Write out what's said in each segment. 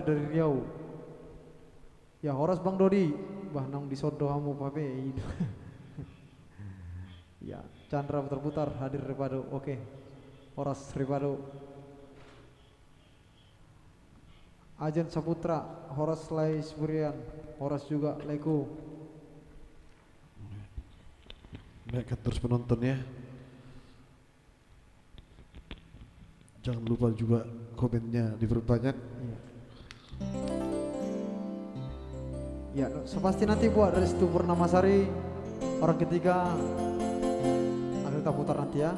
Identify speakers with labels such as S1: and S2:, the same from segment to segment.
S1: dari Riau. Ya Horas Bang Dodi, bah nang disodo hamu pape. Ya, Chandra putar-putar hadir Ripado. Oke. Horas Ripado. Ajen Saputra, Horas Lai Surian, Horas juga Leku.
S2: Naikkan terus penontonnya. Jangan lupa juga komennya diperbanyak.
S1: Ya, sepasti nanti buat Restu Purnamasari orang ketiga akan kita putar nanti ya.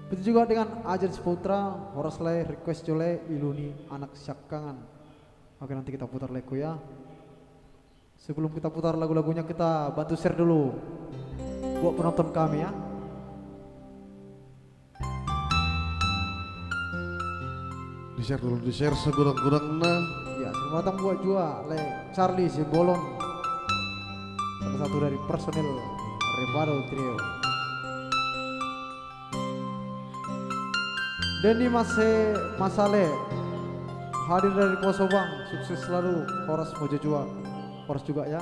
S1: Begitu juga dengan Ajen Saputra, Horas Lai, Request Jole, Iluni, Anak Syakangan. Oke, nanti kita putar Leku ya. Sebelum kita putar lagu-lagunya kita bantu share dulu buat penonton kami ya.
S2: Di-share dulu, di-share segurang-gurangnya.
S1: Ya, selamat datang buat juga Le Charlie Simbolon, salah satu dari personil Revado Trio. Denny Masale hadir dari Poso Bang, sukses selalu. Horas Mojo Jua, Horas juga ya.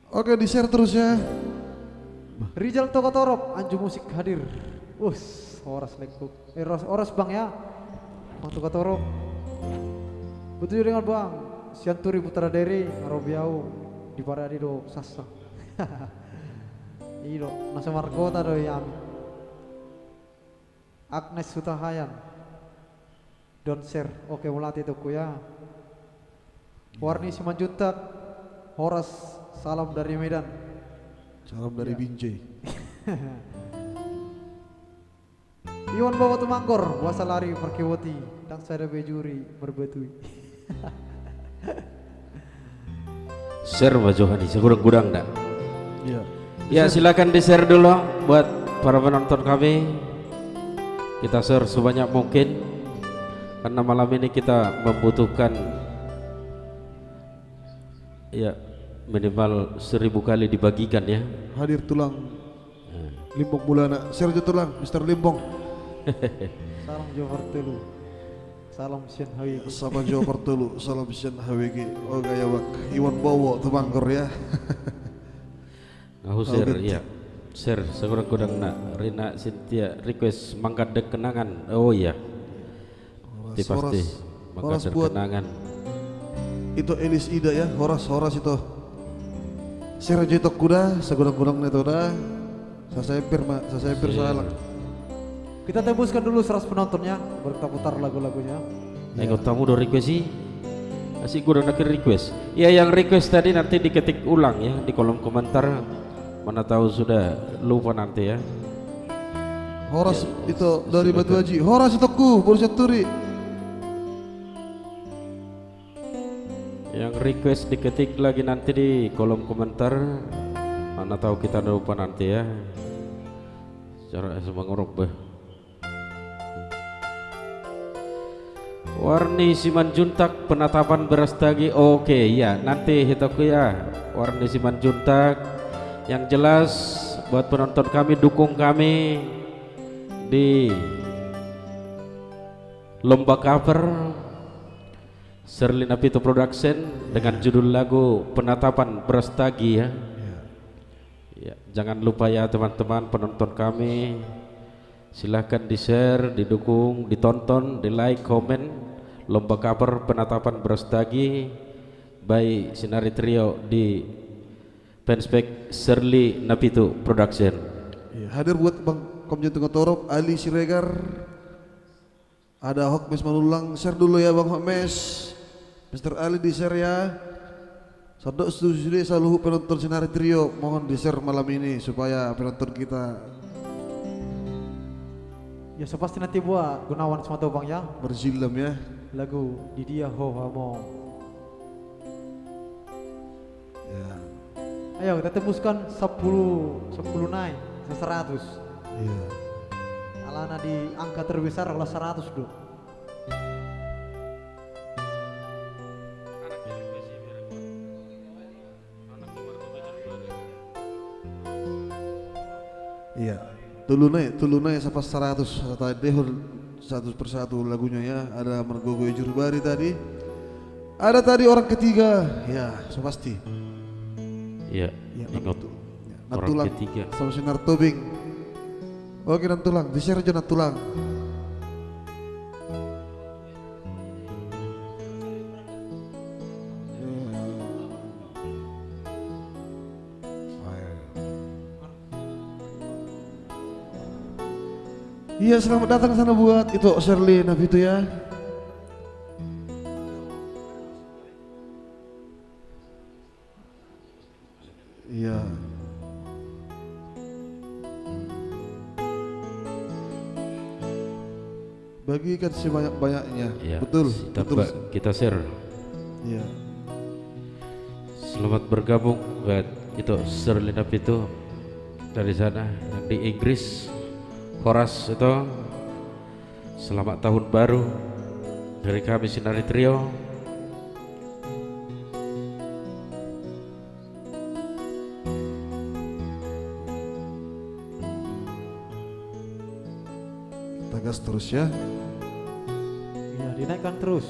S2: Oke, di-share terus ya.
S1: Rizal Tokotorop, Anju Musik hadir. Horas Lekuk. Horas Bang ya. Bang Tokotorop. Betul dengan Bang Sianturi Putra Deri, Robiau di Paradido Sasa. Ido, nasa Margota do yami. Agnes Sutahayan. Don't share. Oke, mulai itu ya. Warni Simanjuntak. Horas, salam dari Medan.
S2: Salam dari Binjai.
S1: Iwan bawa Tumanggor, Wasa Lari Perkiwoti, dan saya bejuri berbetui.
S3: Share Pak Johani, segurang-gurang dah.
S2: Iya.
S3: Ya silakan di share dulu buat para penonton kami. Kita share sebanyak mungkin karena malam ini kita membutuhkan ya minimal 1000 kali dibagikan ya.
S2: Hadir tulang Limbong Bulana. Share aja tulang Mr. Limbong.
S1: Salam Jawa Telu. Salam Sien Hawi.
S2: Sama Jawa Pertulu. Salam Sian HWG. Oh gaya wak Iwan Bowo Tumanggor ya.
S3: Aku share ya. Share segurang-gurang nak. Rina Cynthia request mangkadek kenangan. Oh iya. Pasti
S2: Horas
S3: mangkadek
S2: buat
S3: kenangan.
S2: itu Elis Ida ya. Horas itu. Share aja itu kuda segurang-gurang itu dah. Saya sempir salah.
S1: Kita tembuskan dulu 100 penontonnya, baru kita putar lagu-lagunya.
S3: Ikut tamu udah request sih. Asik gue udah request. Ya yang request tadi nanti diketik ulang ya di kolom komentar. Mana tahu sudah lupa nanti ya.
S2: Horas
S3: Ya,
S2: itu dari Batu
S3: silakan.
S2: Haji. Horas itu ku Borussia Turi.
S3: Yang request diketik lagi nanti di kolom komentar. Mana tahu kita udah lupa nanti ya. Cara semangorok beh. Warni Simanjuntak penatapan Berastagi. Oke ya nanti hitaku ya Warni Simanjuntak. Yang jelas buat penonton kami, dukung kami di lomba cover Serlina Pito Production dengan judul lagu Penatapan Berastagi ya. Ya, jangan lupa ya teman-teman penonton kami, silahkan di share, didukung, ditonton, di like, komen lomba cover Penatapan Berastagi by Sinari Trio di fanspage Serli Napito Production.
S2: Ya, hadir buat Bang Komjen Tengah Torop, Ali Siregar, ada Hokmes Manulang. Share dulu ya Bang Hokmes, Mr. Ali di share ya. Sodok studi seluruh penonton Sinari Trio, mohon di share malam ini supaya penonton kita
S1: Ya sepasti nanti buat Gunawan Sematobang ya,
S2: berzilam ya.
S1: lagu Didia Ho Hamo.
S2: Ya,
S1: Ayo kita tembuskan 10 naik 100.
S2: iya.
S1: Alana di angka terbesar adalah 100 dulu.
S2: Iya. Tulunai sampai 100 tadi satu persatu lagunya ya. Ada Margogo Jurbari tadi. Ada tadi orang ketiga, ya, so pasti.
S3: Ya,
S2: Ya,
S3: ingat orang
S2: Natulang
S3: ketiga.
S2: sama Sinar Tobing. Oke, Natulang, di-share aja Natulang. Iya, selamat datang sana buat itu Shirley Nabi itu ya. Iya. Bagikan sebanyak-banyaknya.
S3: Ya,
S2: Betul, betul.
S3: kita share.
S2: Iya.
S3: Selamat bergabung buat itu Serlina itu dari sana yang di Inggris. Horas itu selamat tahun baru dari kami Sinari Trio.
S2: Kita gas terus ya.
S1: Iya, dinaikkan terus.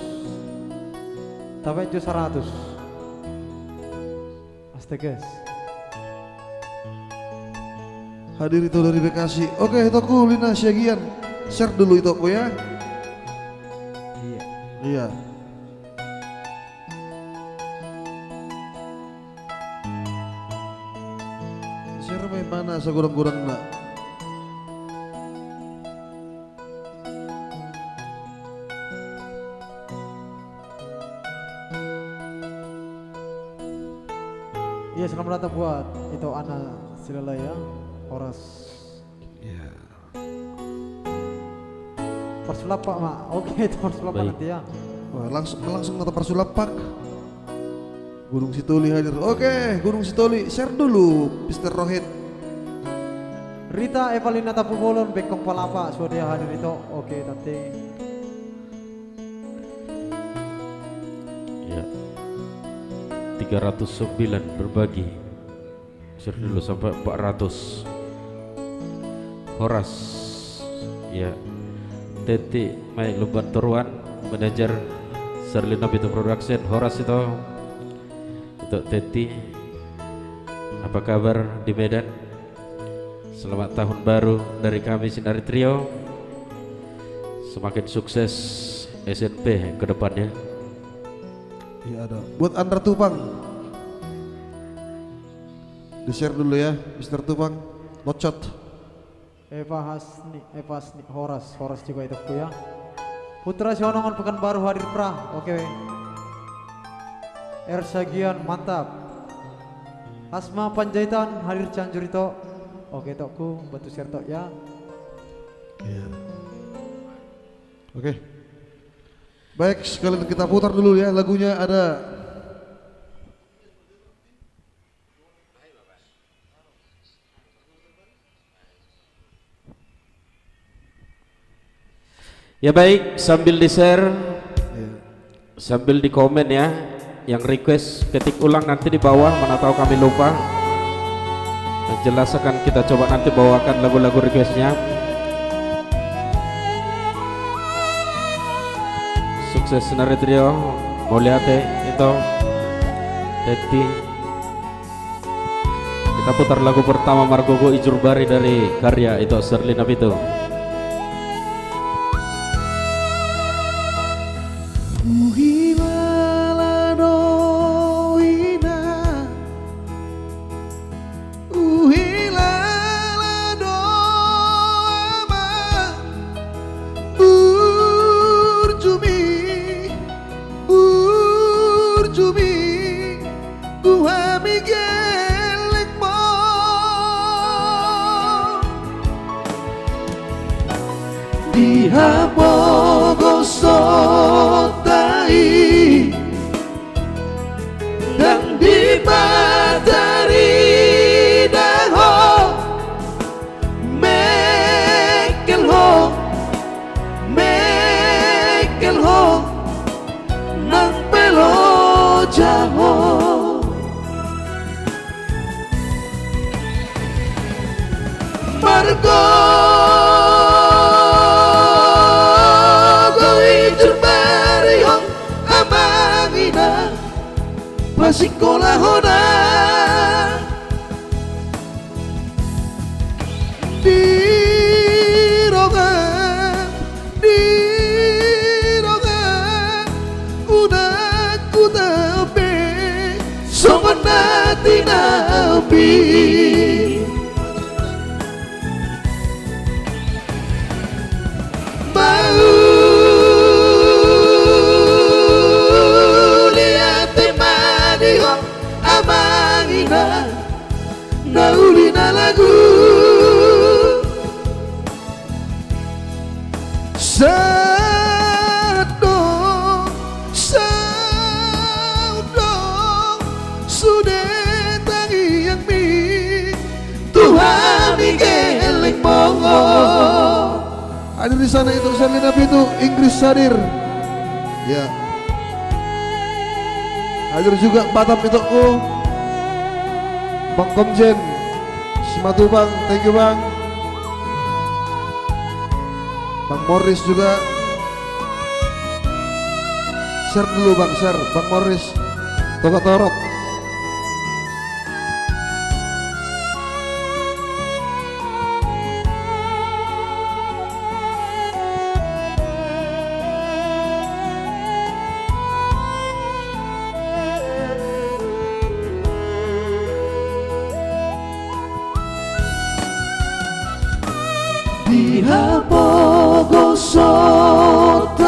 S1: Sampai 100. Astaga.
S2: Hadir itu dari Bekasi. Oke, Toku Lina Syagian. Share dulu itu aku ya.
S1: Iya.
S2: Iya. Share main mana segurang-gurang nak.
S1: Iya, selamat datang buat itu Ana Silelaya, Horas.
S2: Iya.
S1: Persulapak mak. Oke, itu persulapak
S3: Baik.
S1: nanti ya.
S2: Wah, langsung nata Persulapak. Gunung Sitoli hadir. Oke, Gunung Sitoli share dulu Mr. Rohit.
S1: Rita Evalina Tapumulon Bekong Palapa sudah hadir itu. Oke, nanti.
S3: Ya. 309 berbagi. Share dulu sampai 400. Horas. Ya. Teti Mai Luban Toruan, manajer Serlina Bitu Production. Horas itu untuk Teti. Apa kabar di Medan? Selamat tahun baru dari kami Sinari Trio. Semakin sukses SNP ke depannya.
S2: Iya ada. Buat Andra Tupang. Di-share dulu ya, Mr. Tupang. Locot.
S1: Eva Hasni, Horas juga itu ku ya. Putra Sionongan Pekanbaru hadir pra. Oke. Ersagian mantap. Asma Panjaitan hadir Cianjur itu. Oke tokku bantu share tok ya.
S2: Iya. Oke. Baik, sekalian kita putar dulu ya lagunya ada.
S3: Ya baik, sambil di-share,
S2: Iya.
S3: sambil di komen ya. Yang request ketik ulang nanti di bawah, mana tahu kami lupa. Jelas akan kita coba nanti bawakan lagu-lagu requestnya. Sukses Sinari Trio, Moliate itu Teti. Kita putar lagu pertama Margogo Ijurbari dari karya itu Serlina Pitu.
S2: Dan di matahari daho mekel ho nang pelo jaho pasikola hona di rongan udah ku tapi sokonati nabi mau lihat temani ho amangina naulina lagu sadong sudah tangi yang mi Tuhan geleng mongo hadir di sana itu Selina itu Inggris hadir ya hadir juga Batam itu Bang Komjen Simatu Bang, thank you Bang. Bang Morris juga share dulu Bang, share Bang Morris Toka Torok. Dihapogo sotai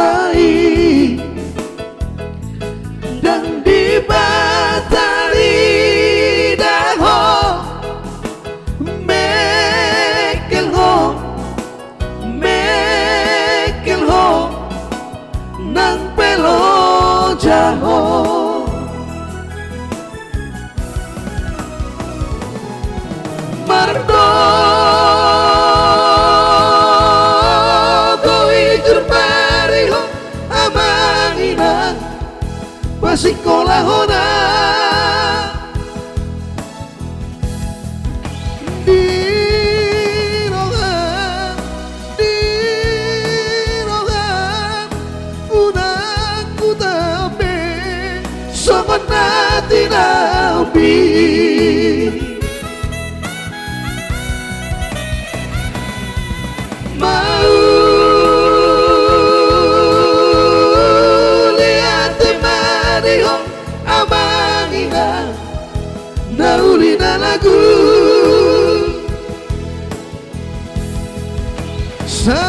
S2: dan dibatari daho mekel ho nang pelo jaho mardo pasikola hona di rongan udah ku tapi sokonati nabi mau amangina naulina lagu sadong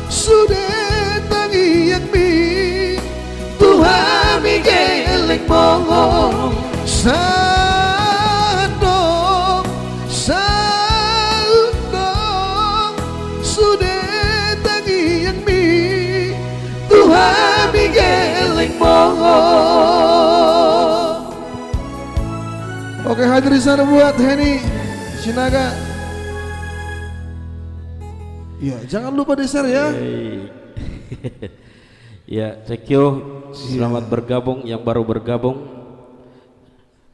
S2: sudah tangi yang mi Tuhan geleng mongo sadong sudah tangi yang mi Tuhan geleng mongo. Oke hadir di sana buat Henny Sinaga. Ya jangan lupa di share ya.
S3: Ya thank you. Selamat bergabung yang baru bergabung.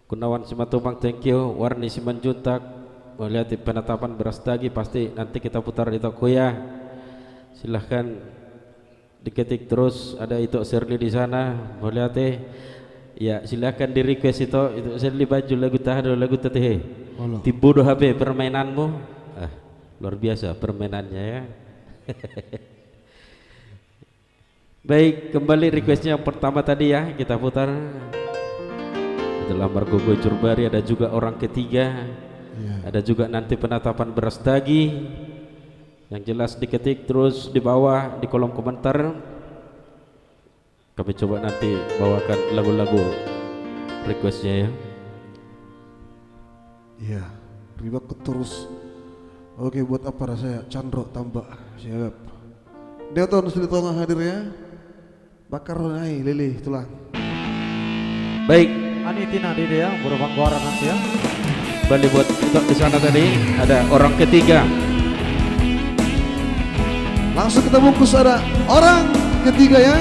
S3: Gunawan Simatupang thank you. Warni Simanjuntak melihat penetapan Brastagi pasti nanti kita putar di toko ya. Silahkan diketik terus ada itu Shirley di sana melihat ya silahkan di request itu Shirley baju lagu tahan lagu teteh tibodoh HP permainanmu luar biasa permainannya ya. Baik kembali requestnya yang pertama tadi ya kita putar adalah Margo Gojurbari ada juga orang ketiga ada juga nanti penetapan Brastagi yang jelas diketik terus di bawah di kolom komentar kami coba nanti bawakan lagu-lagu requestnya ya. Iya
S2: ribet terus. Oke buat apa rasanya Chandro tambah siap Deoton Suli Tonga hadir ya bakar nai lili tulang
S3: baik
S1: Anitina Dede ya berubah suara nanti ya
S3: kembali buat untuk di sana tadi ada orang ketiga
S2: langsung kita bungkus ada orang ketiga ya.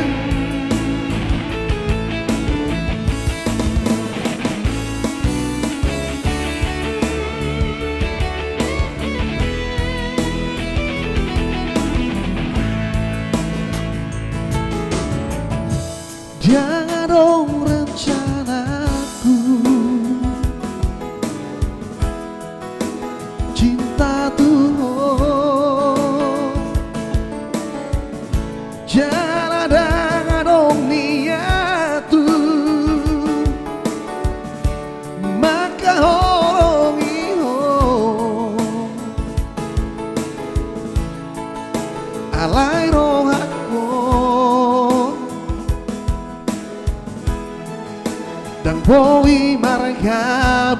S2: poi marcabus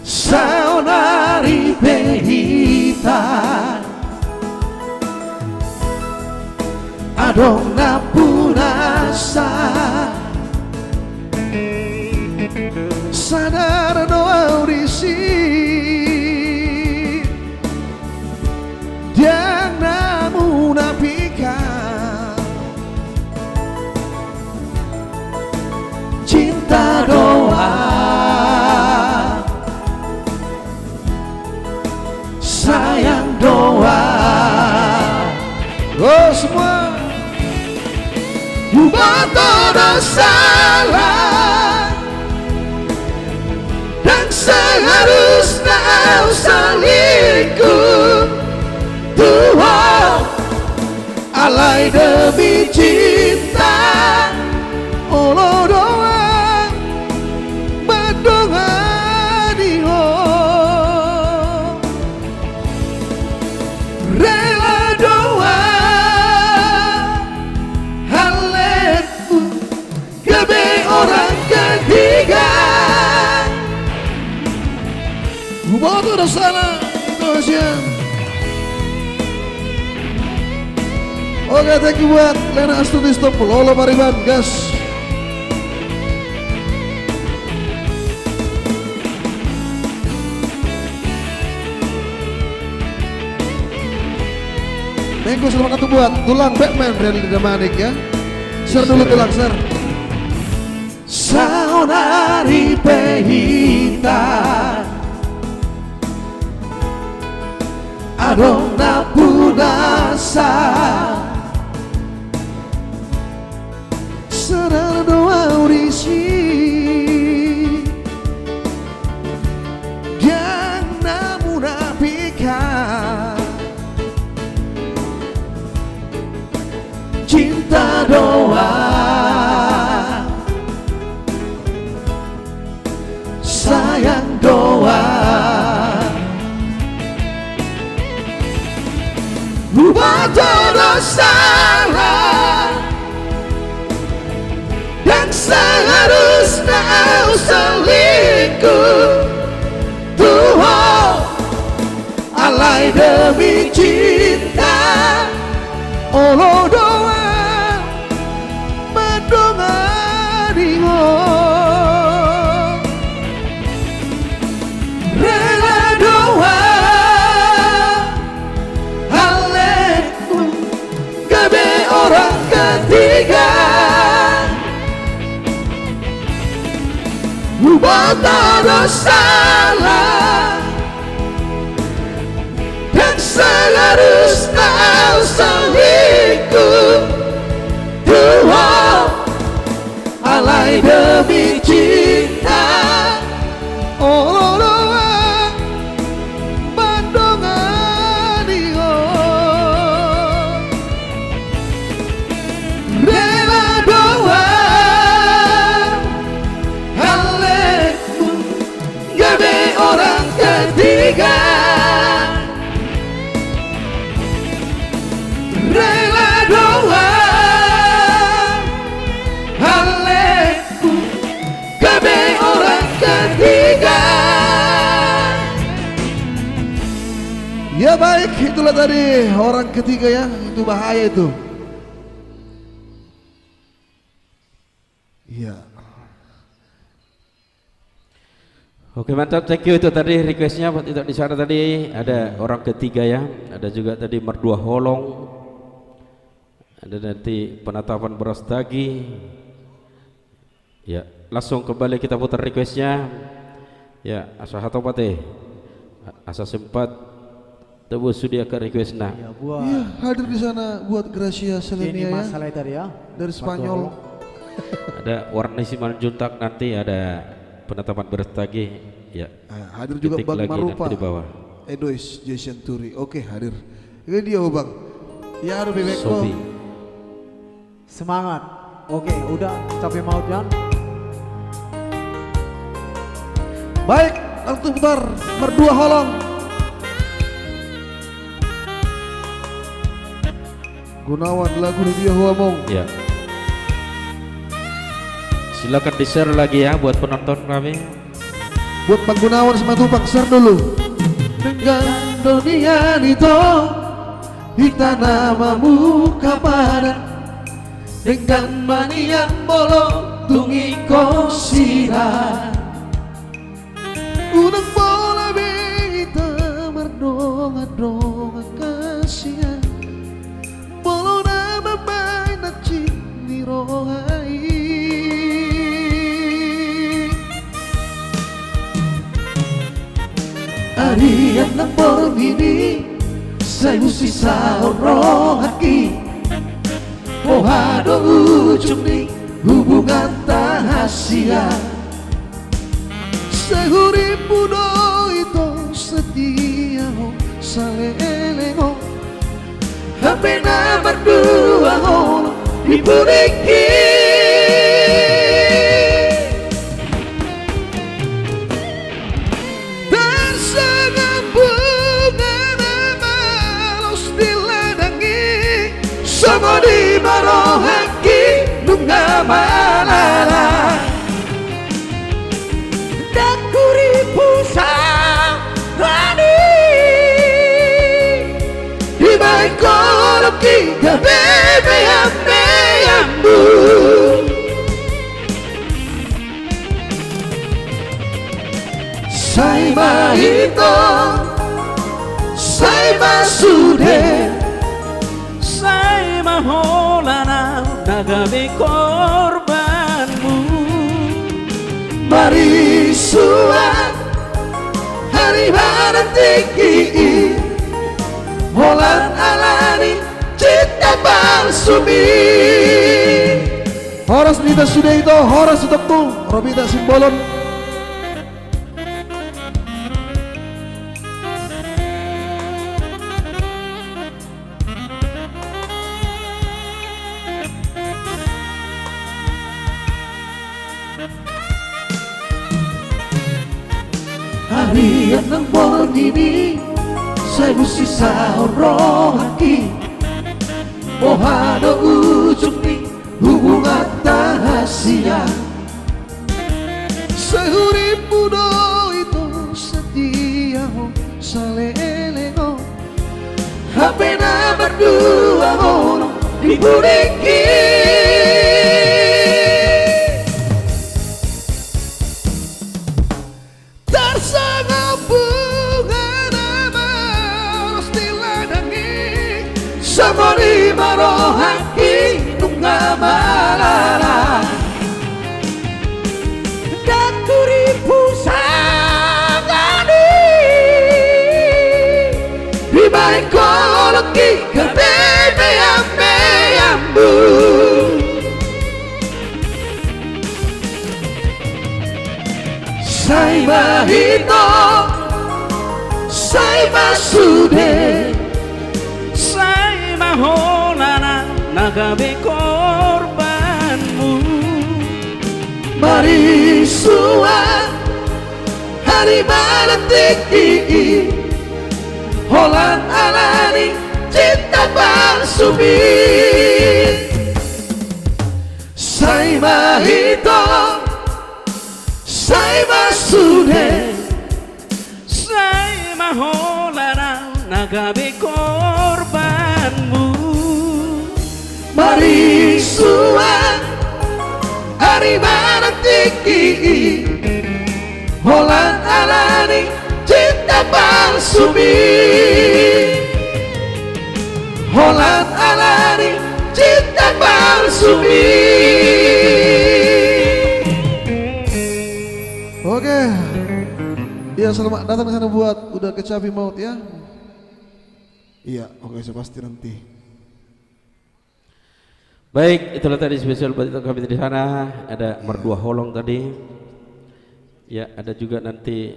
S2: saonari pehita adonna punasa sadar doa urisi dia namun napika cinta doa sayang doa. Oh semua buat salah dan seharusnya selingkuh Tuhan alai demi cinta olo doa mendoa diho rela doa haletmu kebe orang ketiga buat sana Indonesia. Oke, thank you buat Lena Astuti Stop Lolo Mariban, gas. Mengko selamat satu buat tulang Batman dari Damanik ya. Share dulu tulang, share. Saonari pehita adonna punasa sadar doa urisi yang namun apika cinta doa sayang doa buat salah dan seharusnya selingkuh Tuhan alai demi cinta olo doa mendoa dingo rela doa haletmu kebe orang ketiga buat salah dan seharusnya selingkuh Tuhan alai demi cinta oh doa bandonga diho rela doa haletmu gabe orang ketiga rela doa haletmu gabe orang ketiga. Ya baik, itulah tadi orang ketiga ya, itu bahaya itu. Iya.
S3: Oke mantap, thank you. Itu tadi requestnya buat itu di sana tadi ada orang ketiga ya, ada juga tadi Merdua Holong, ada nanti penatapan Brastagi. Ya langsung kembali kita putar requestnya. Ya asa hatopate, asa sempat tebus sudia ke requestnya.
S1: Ya, buat
S2: Iya, hadir di sana buat Gracia
S1: ini
S2: Selenia ya,
S1: masalah tadi ya
S2: dari Spanyol.
S3: Ada Warna Siman Juntak, nanti ada penatapan Brastagi. Ya
S2: Hadir juga
S3: titik
S2: Bang
S3: lagi
S2: Marupa,
S3: nanti di bawah.
S2: Edois Jason Turi. Oke, hadir. Ini dia oh, Bang. Ya ada bebek
S3: Sobi.
S1: semangat. Oke, udah capek maut Jan.
S2: Baik, langsung putar Merdua Holong. Gunawan lagu di dia Huamong.
S3: Ya Silakan di share lagi ya buat penonton kami.
S2: Buat Bang Gunawan sama Tupang, share dulu. Dengan dunia itu di namamu kapadan, dengan manian bolong tungi kosira. Unang bola bita merdonga-donga kasihan, bolo na mamay na chini rohai. Arian ng bormini sa musisa rohaki, mohado ujung ni hubungan rahasia. Seguri puno itu setia ho saleleng ho, hampir na berdua ho dibuniki. Tersangat bunga malos diladangi, sama di marohaki nunga malala. Kiga bebe ambe ambu, sai mahito, sai masude,
S3: Sai maholana nagabi korbanmu.
S2: mari suat hari barantiki, holan alani cita balsumi. Horas Nita sudah itu, horas utakmu, Robita Simbolon. Harian ng borgini sa musisa rohaki, mohado ujung ni hubungan rahasia. Sehuri puno itu setia ho saleleng ho, hampir na berdua ho dibuniki. Tersangat bunga nama harus diladangi, sama di marohaki nunga malala. Dakuri pusangani di baik koloki ke bebe ambe ambu. Sai mahito, sai masude,
S3: Sai maholana nagabi korbanmu.
S2: mari suat hari barantiki, holan alani cinta balsumi. Sai mahito, sai masude,
S3: Sai maholana nagabi korbanmu.
S2: mari suat hari barantiki, holan alani cinta balsumi. Holan alani cinta balsumi. Oke, ya selamat datang ke sana buat udah kecapi maut ya. Iya, oke saya pasti nanti.
S3: Baik, itulah tadi spesial buat kami di sana. Ada merdua holong tadi. Ya, ada juga nanti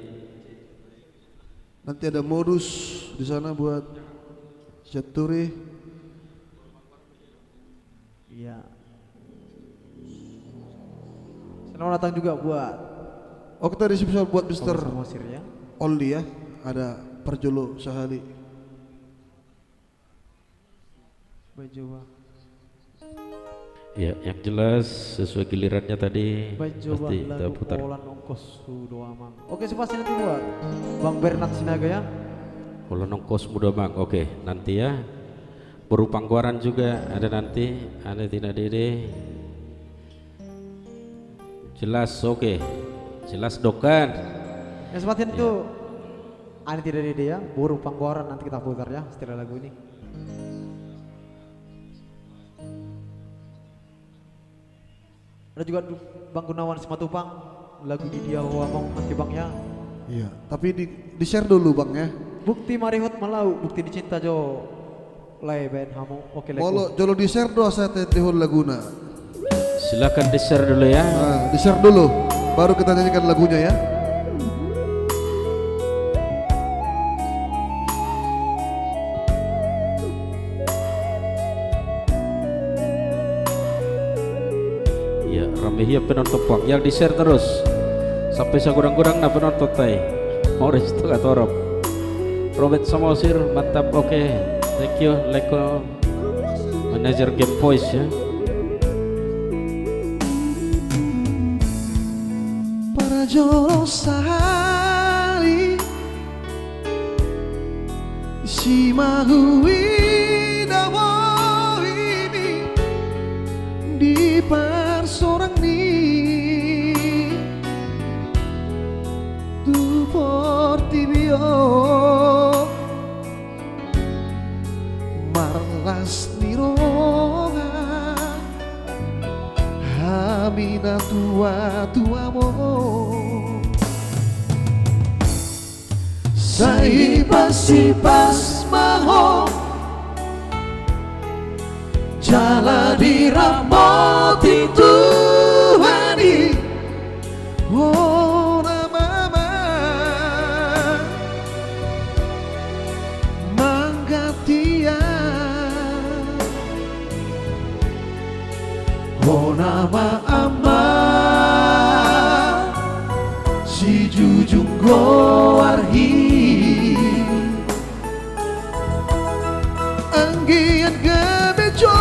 S2: ada modus di sana buat Jaturi.
S1: Iya. Selamat datang juga buat
S2: Oke, tadi spesial buat Mr.
S1: Samosir ya.
S2: Oldi ya. Ada Perjolo Sahali.
S1: Bajawa.
S3: Ya, yang jelas sesuai gilirannya tadi
S1: Baik, coba
S3: pasti kita
S1: lagu
S3: putar.
S1: Olan Ongkos Doa Mang. Oke, sepasti nanti buat Bang Bernard Sinaga ya.
S3: Olan Ongkos Muda Mang. Oke, nanti ya. Baru Panggoran juga ada nanti, ada tidak dede. Jelas, oke. Jelas dokan.
S1: Yang sepasti itu Ani tidak dede ya. Buru Panggoran nanti kita putar ya setelah lagu ini. Ada juga Bang Gunawan Simatupang lagu di dia ngomong nanti Bang ya.
S2: Iya, tapi di share dulu Bang ya.
S1: Bukti marihut malau, bukti dicinta jo. Lai ben hamu. Oke leko.
S2: Molo jolo di share doa saya tetihul laguna.
S3: Silakan di-share dulu ya.
S2: Nah, di share dulu, baru kita nyanyikan lagunya ya.
S3: Ya, ramai penonton Bang. Yang di-share terus. Sampai sekurang-kurang na penonton tay. Morris itu gak torop. Robert Samosir, mantap, oke. Thank you, Leko. Manager Game Voice ya.
S2: Para jolo sahali si mahui dabo ini di persorang ni tu portibio marlas niroga hamina tua tuamo Saipas maho jala diramoti Tuhani ora mama manggatia nama ama si jujung goarhi anggian gebejon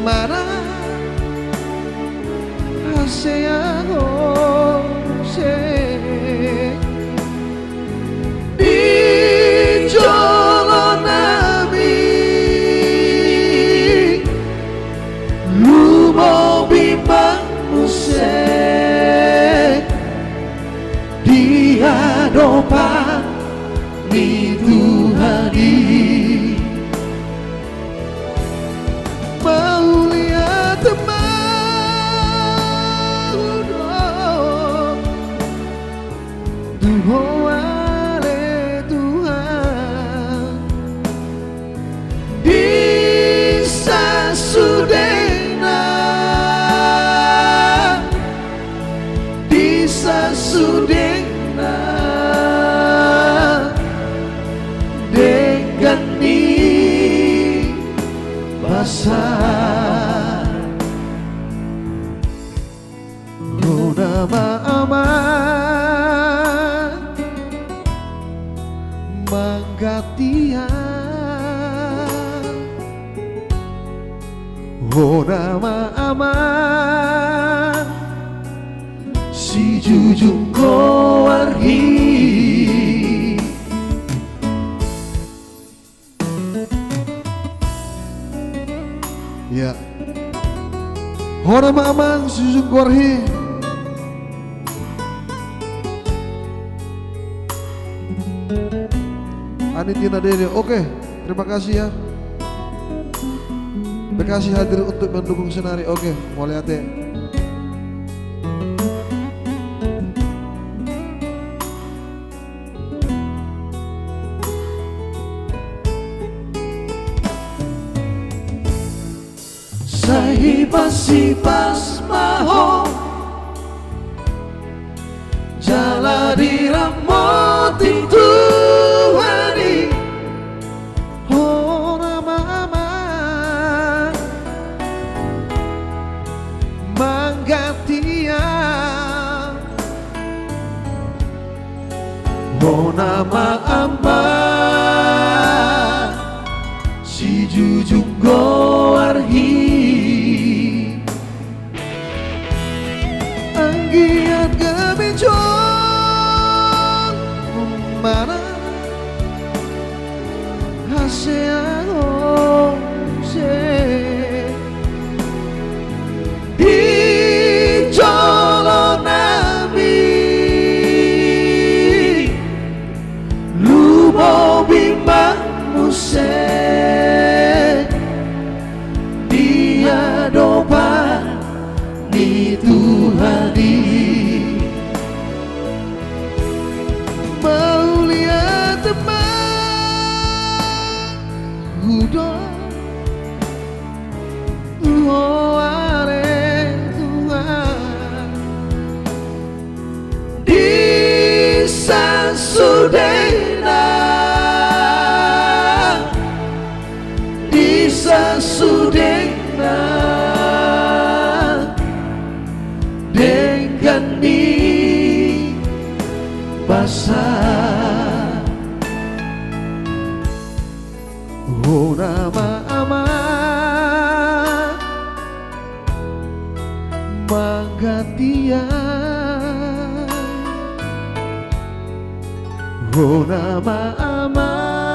S2: mana haseago se di jolo nabi lu mau bimbang musik di hadapan di Tuhani mau lihat teman Tuhan Tuhan di sasudena di sasudena dengan ni basah nama aman manggatia nama aman si jujung koarhi ya hora mamang susung korhi Anitina Dede. Oke, terima kasih ya. Bekasi hadir untuk mendukung senari. Oke, mulai hati. Sipas maho jala diramoti Tuhani ora mama manggatia nama amba si jujung goar kudo tuare Tuhan di sasudena di sasudena dengan di basah oh nama amat Magatia oh nama amat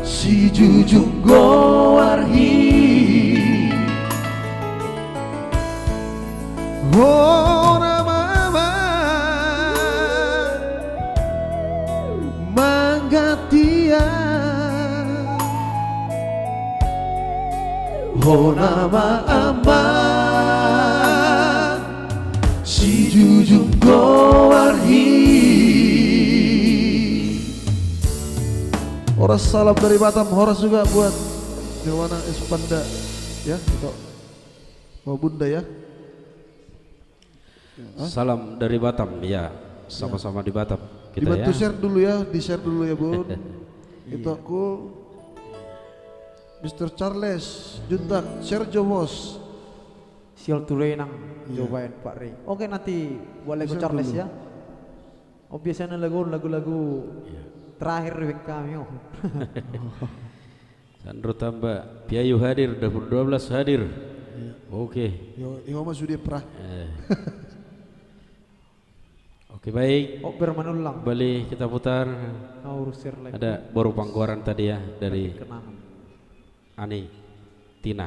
S2: si jujung goarhi oh nama amat Magatia oh nama amat si jujung goarhi. Horas salam dari Batam, Horas juga buat Nirwana Espanda ya, untuk mau bunda ya.
S3: Salam dari Batam ya, sama-sama di Batam kita
S2: Dibantu
S3: ya.
S2: share dulu ya, di share dulu ya bun. Itu aku Mr. Charles Juntak, Sergio Bos.
S1: Sial Turenang, cobain Pak Rey. Oke nanti buat lagu
S2: Bisa
S1: Charles
S2: dulu.
S1: ya. Oh biasanya lagu-lagu terakhir di kami. Oh.
S3: Sandro tambah, Piayu hadir, dapur 12 hadir. Oke.
S2: Yo, Ihoma sudah perah.
S3: Oke baik,
S1: Oh bermanulang.
S3: kembali kita putar.
S1: Urus share lagi.
S3: Ada baru panggoran tadi ya dari
S1: Kenangan.
S3: Ani Tina.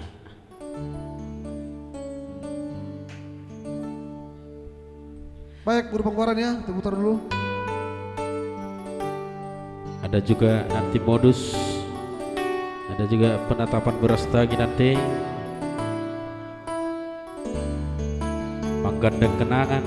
S2: Baik, buru pengkoran ya, kita putar dulu.
S3: Ada juga nanti modus, ada juga penetapan berastagi nanti, menggandeng kenangan.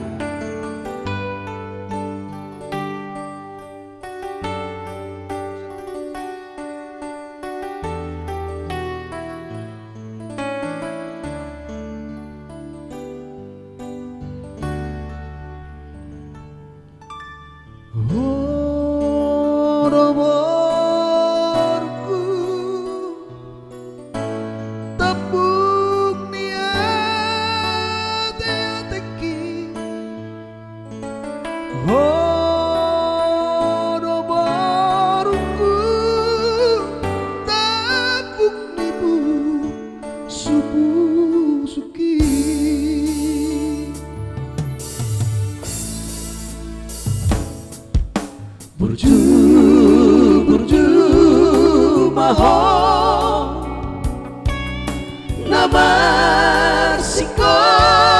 S2: Nomorku tepuk niat teki nomorku tepuk nibu subuh suki burju maho nama sekolai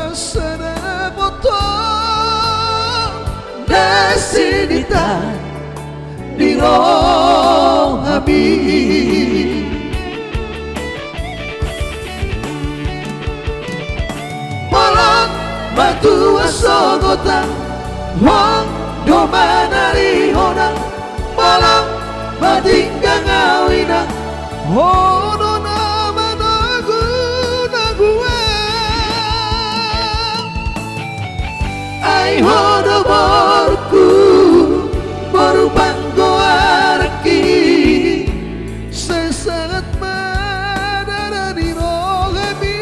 S2: asana foto nasidita di rohami batu asogota wong domanari honang malam badingga ngawina hono nama nagu ai hono borku baru banggo arki sesangat madara di rohami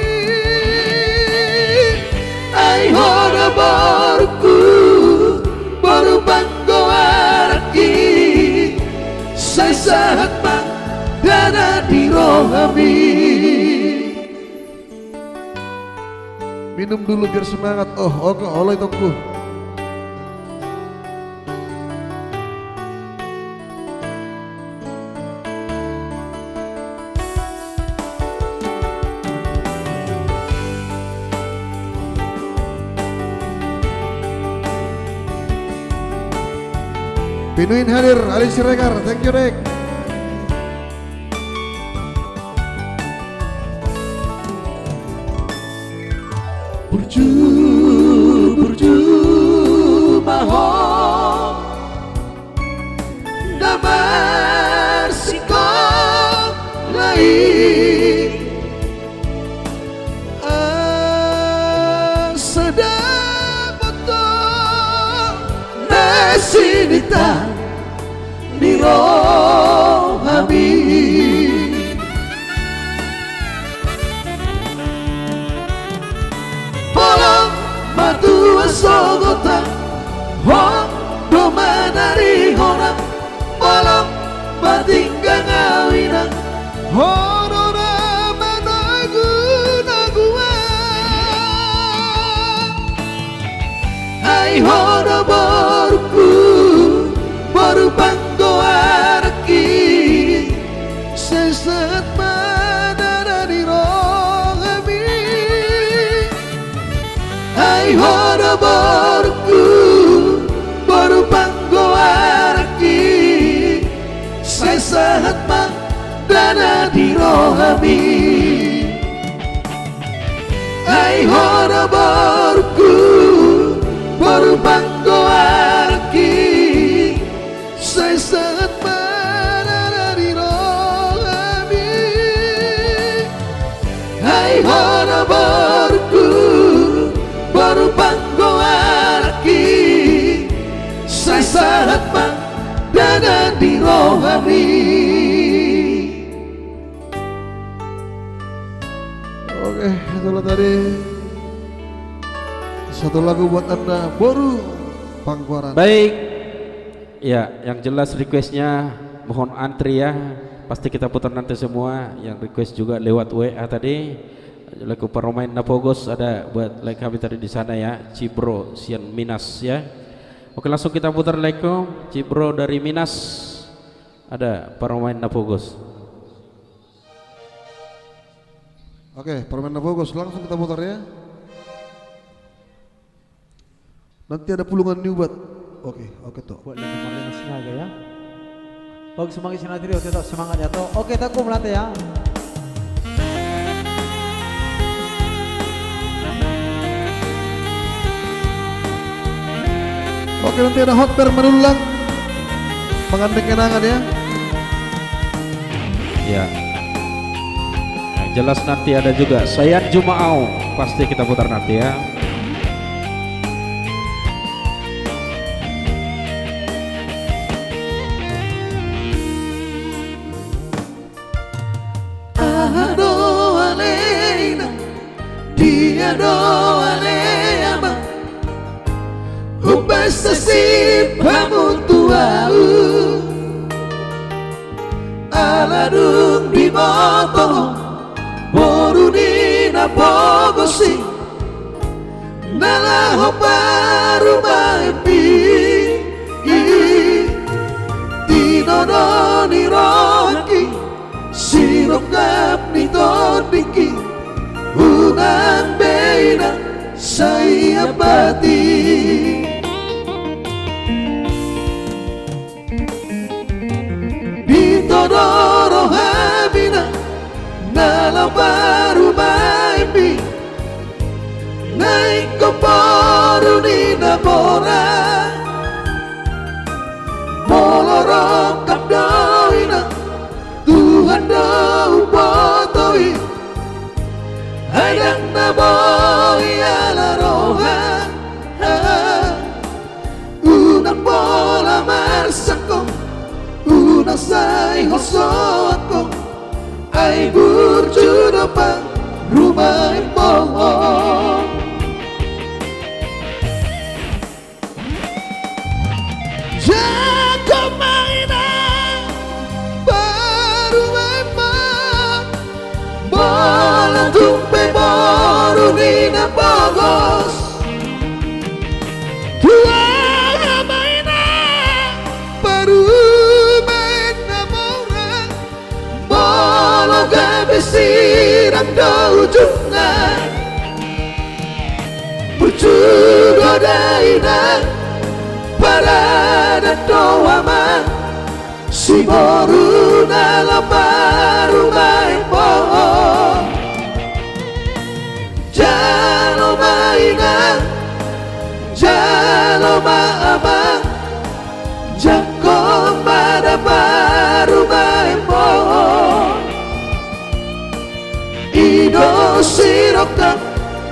S2: ai hono borku baru banggo arki sesaat madara di rohami. Minum dulu biar semangat. Oh, oke, oleh tunggu. Pinuin hadir, Ali Siregar, thank you Dek. Burju sinita ni rohami Malam matua sogota Hong domanari horang Malam matinggang awinang Horona managu-naguan Ai hora baruku Baru panggoaraki Sesat manara di rohami Ai hora baruku Baru panggoaraki Sesat manara di rohami Ai hora baruku Baru panggoaraki Sesat manara di rohami Hai hora baruku Baru panggoaraki Sesat manara di rohami Oke, itulah tadi satu lagu buat Anda baru Pangkuaran.
S3: Baik, ya yang jelas requestnya mohon antri ya. Pasti kita putar nanti semua. Yang request juga lewat WA tadi. Lagu Paromain Napogos ada buat like kami tadi di sana ya. Cibro Sian Minas ya. Oke langsung kita putar lagu Cibro dari Minas. Ada Paromain Napogos.
S2: Oke, Paromain Napogos langsung kita putar ya. Nanti ada pulungan new buat. Oke toh.
S1: Buat lima sinaga ya. Bagus semangat sinatri tetap semangat ya toh. Oke, taku melatih ya.
S2: Oke, nanti ada hot pair menulang mengandeng kenangan ya.
S3: Ya. Yang jelas nanti ada juga Sayan Jumaau. Pasti kita putar nanti ya.
S2: Doaleama Upasasi pamutuau Aladung di moto Borunina pogosi Nala hoparu maepi Tinono ni roki Sirokap ni todiki Unang beina saya pati Bitodoro habina Nalau baru maimpi Naik ke paru ni nabora Molorong kapdoina Tuhan dau potoi Hayang na boy ala roha Unang bola marsako Unang say hoso ako Ay burjudo pang rumah mo Jago maina baru memang Bola tumpe baru nina pogos Tua maina baru main namora Bola gabi sirang daujuna Burjudo daina Parada doama Si boru dalam baru main pohon Jalo mainan Jalo maama Jakong pada baru main pohon Ido sirokang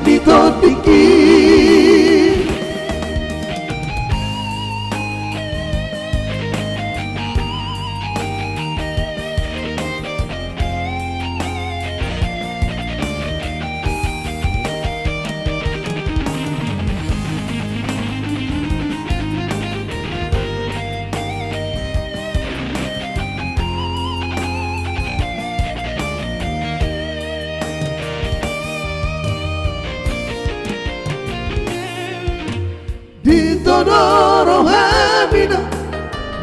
S2: dito dikit Bodoro hamina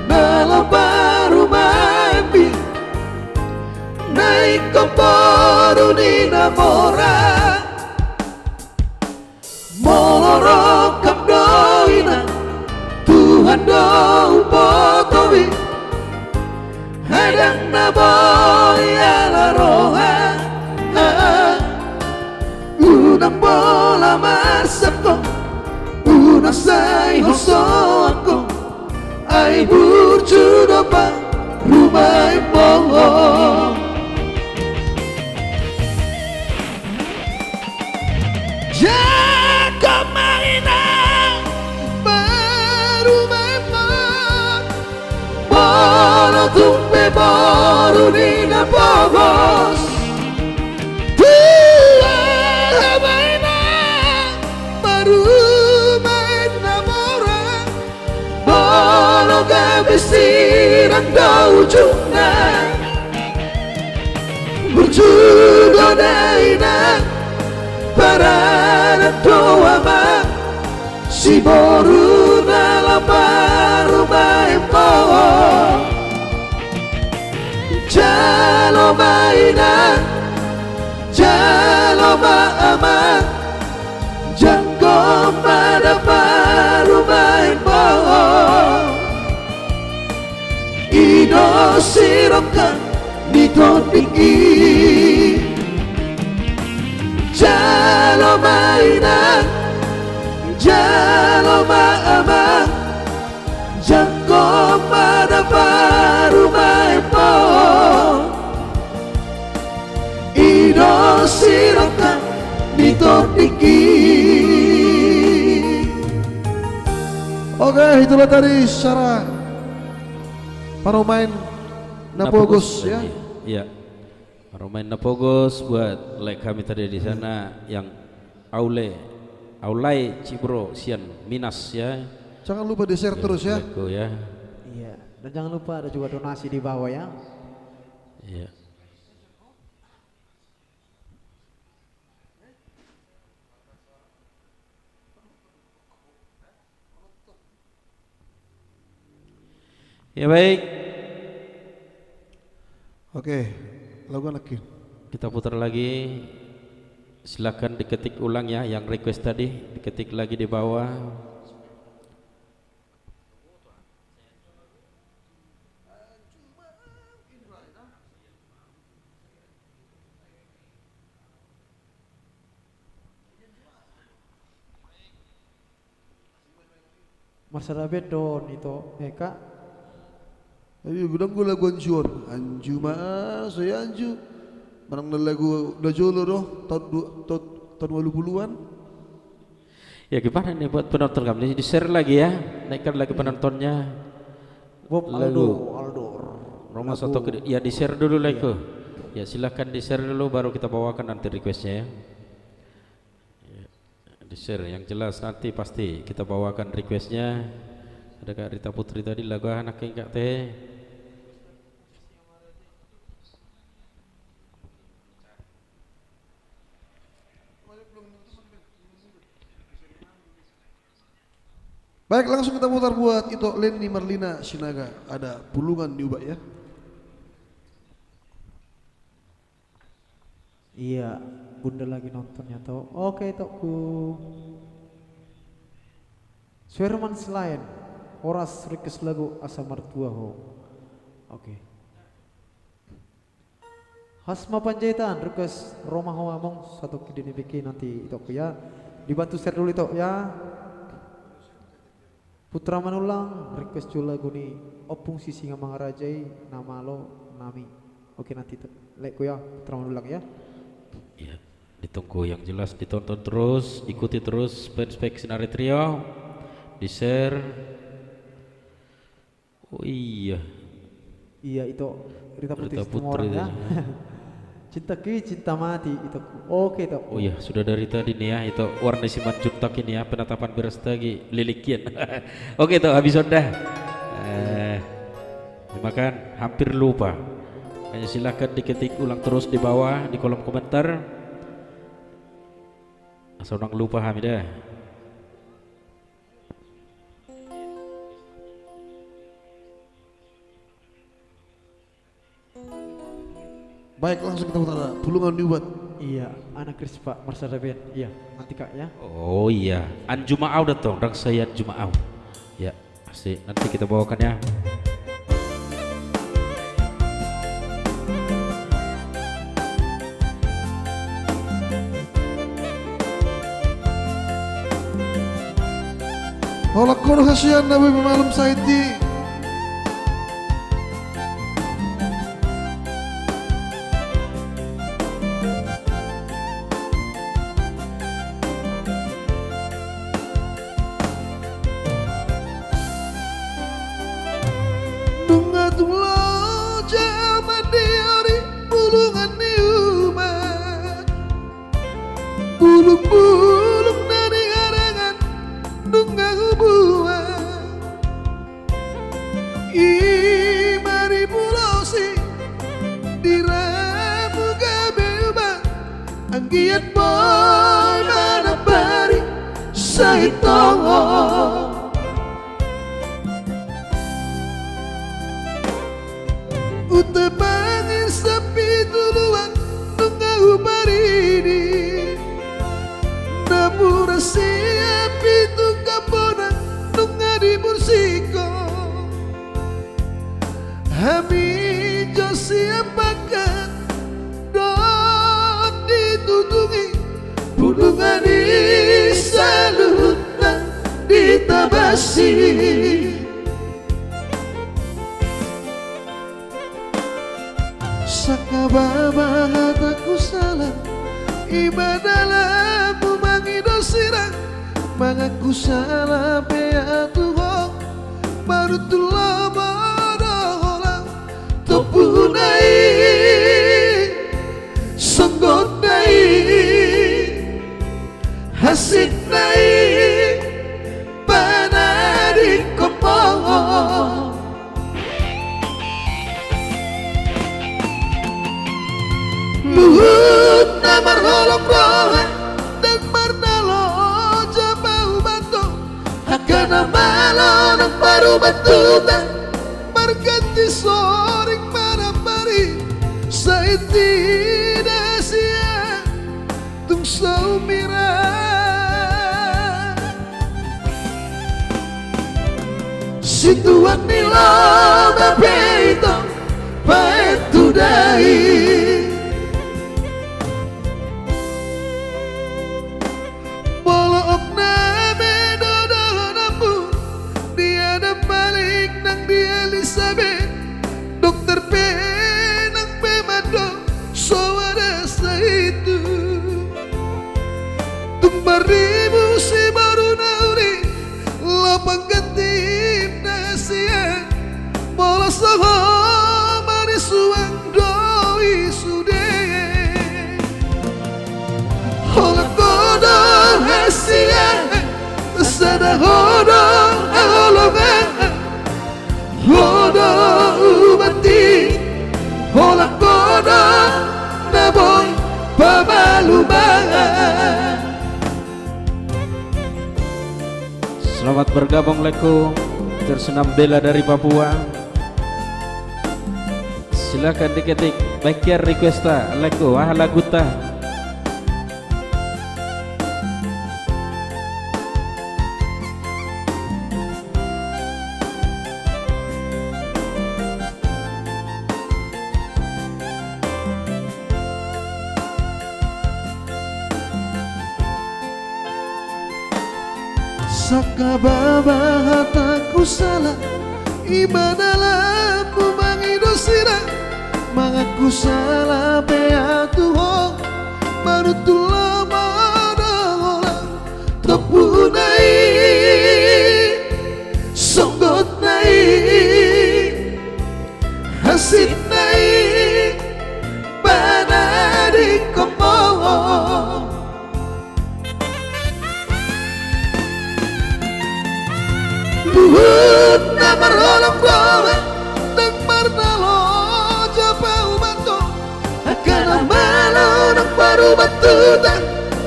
S2: Nala baru mampi Naik komporu ni namora Moloro kamdoina Tuhan do potowi Hadang na boya la roha Unang bola masako Unang say hosoko Ay burjudo pa rumah ipongo Jago mainan baru memang Bola tumpe baru nina bobos Tua mainan baru main namora Bola kabisiran do ujungnya Berjudo daina Para doa ma si boru dalam baru maimpo Jalo mainan Jalo maaman Jangko pada baru maimpo Ido sirokan Nito tinggi Jalo mainan Jalo maaman Jangko pada baru maimpo Ido sirokan Nito tinggi. Oke, itulah tadi secara para pemain Napogos ya.
S3: Iya. Romain Napogos buat like kami tadi di sana yang Aulai Cibro Sian Minas ya.
S2: Jangan lupa di share terus ya.
S3: Ya.
S1: Iya, dan jangan lupa ada juga donasi di bawah ya.
S3: Iya. Ya baik.
S2: Oke, lagu lagi.
S3: Kita putar lagi. Silakan diketik ulang ya yang request tadi, diketik lagi di bawah.
S1: Masalah bedon itu, Kak.
S2: Ayo gudang gue lagu Anju saya Anju. Manang na lagu udah jolo doh tahun 20-an.
S3: Ya gimana nih buat penonton kami, di share lagi ya, naikkan lagi penontonnya.
S1: Bob
S3: Lagu
S1: Aldo.
S3: Roma Soto ya di share dulu lagi. Ya silahkan di share dulu baru kita bawakan nanti requestnya ya. Di share yang jelas nanti pasti kita bawakan requestnya. Ada Kak Rita Putri tadi lagu anak Kak Teh.
S2: Baik, langsung kita putar buat itu Leni Marlina Sinaga. Ada pulungan diubah ya.
S1: Iya, bunda lagi nontonnya toh. Oke tokku. Sherman selain Horas request lagu Asa Martua ho. Oke. Hasma Panjaitan request Roma ho among satu kidini bikin nanti itu ya. Dibantu share dulu itu ya. Putra Manulang request juga lagu nih Opung Sisi Ngamang Rajai nama lo Nami. Oke nanti like ya Putra Manulang ya.
S3: Ya, ditunggu yang jelas, ditonton terus, ikuti terus Spek Sinari Trio, di share. Oh iya.
S1: Iya itu Rita Putri,
S3: Rita
S1: semua
S3: Putri
S1: orang ya. Cinta ki cinta mati itu. Oke itu.
S3: Oh iya, sudah dari tadi nih ya, itu warna Siman Juntak ini ya, penetapan Berastagi Lilikian. Oke itu habis sudah. Makan hampir lupa. Hanya silakan diketik ulang terus di bawah di kolom komentar. Asal orang lupa Hamidah.
S2: Baik, langsung kita tanda pulungan dibuat.
S1: Iya, anak Kris Pak Marsada Ben. Iya, nanti Kak ya.
S3: Oh iya, Anjumaau datang, orang saya Anjumaau. Ya, pasti nanti kita bawakan ya.
S2: Olak kono kasihan nabi malam saiti. Dunga tulo jaman diori pulungan di umat. Bulung-bulung dari garangan dunga hubungan. Imari pulosi diramu gabeuma. Anggiat boy mana bari sahitongo. Utepangin sepi duluan nunga uparini. Napura siap itu kapona nunga di mursiko. Hami jo siapakan don ditutungi. Pulungan di salutan ditabasi. Sakababa hataku salah ibadalah bumangido sirang mangaku salah bea tuho baru tulah madoholang topunai songgot nai hasit nai panadi kopong. Luhut namar holong rohan dan marnalo jabau bantu hakana malo nang baru batutan marganti soring marapari saiti dasia tung saumira situan nilo babeito paetu dai. Dokter penang pemado sawara saitu tumbar ribu si baru nauri lapang gantim nasia bola saha mari suang doi sude hola kodo hasia sada hodo holongan hodo ubati hola kodo naboy pabalubangan.
S3: Selamat bergabung Leku tersenam bela dari Papua. Silakan diketik baiknya requesta Leku laguta.
S2: Sakababa hataku salah ibadalah bumangido sirang mangaku salah bea tuho manutulah madaholang topunai songgot nai hasit nai panadi komong. Luhut namar holong rohan dan marnalo jabau bantu hakana malo nang baru batutan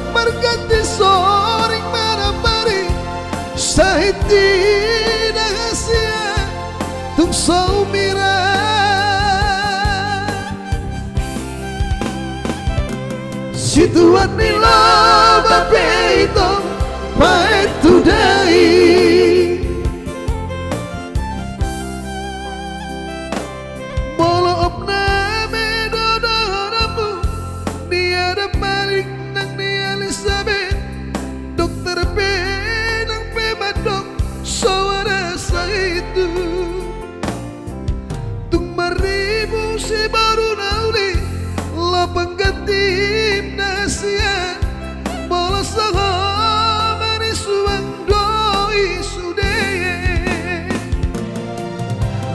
S2: marganti soring marapari sahiti dahasia tung saumira situat nila bapeito paet tudai bolo opna medodoramu dia ada balik nang dia Elizabeth dokter penang pemadok suara itu tung maribu si baru nauli lapang gatim nasia bola sahamani suang doi sude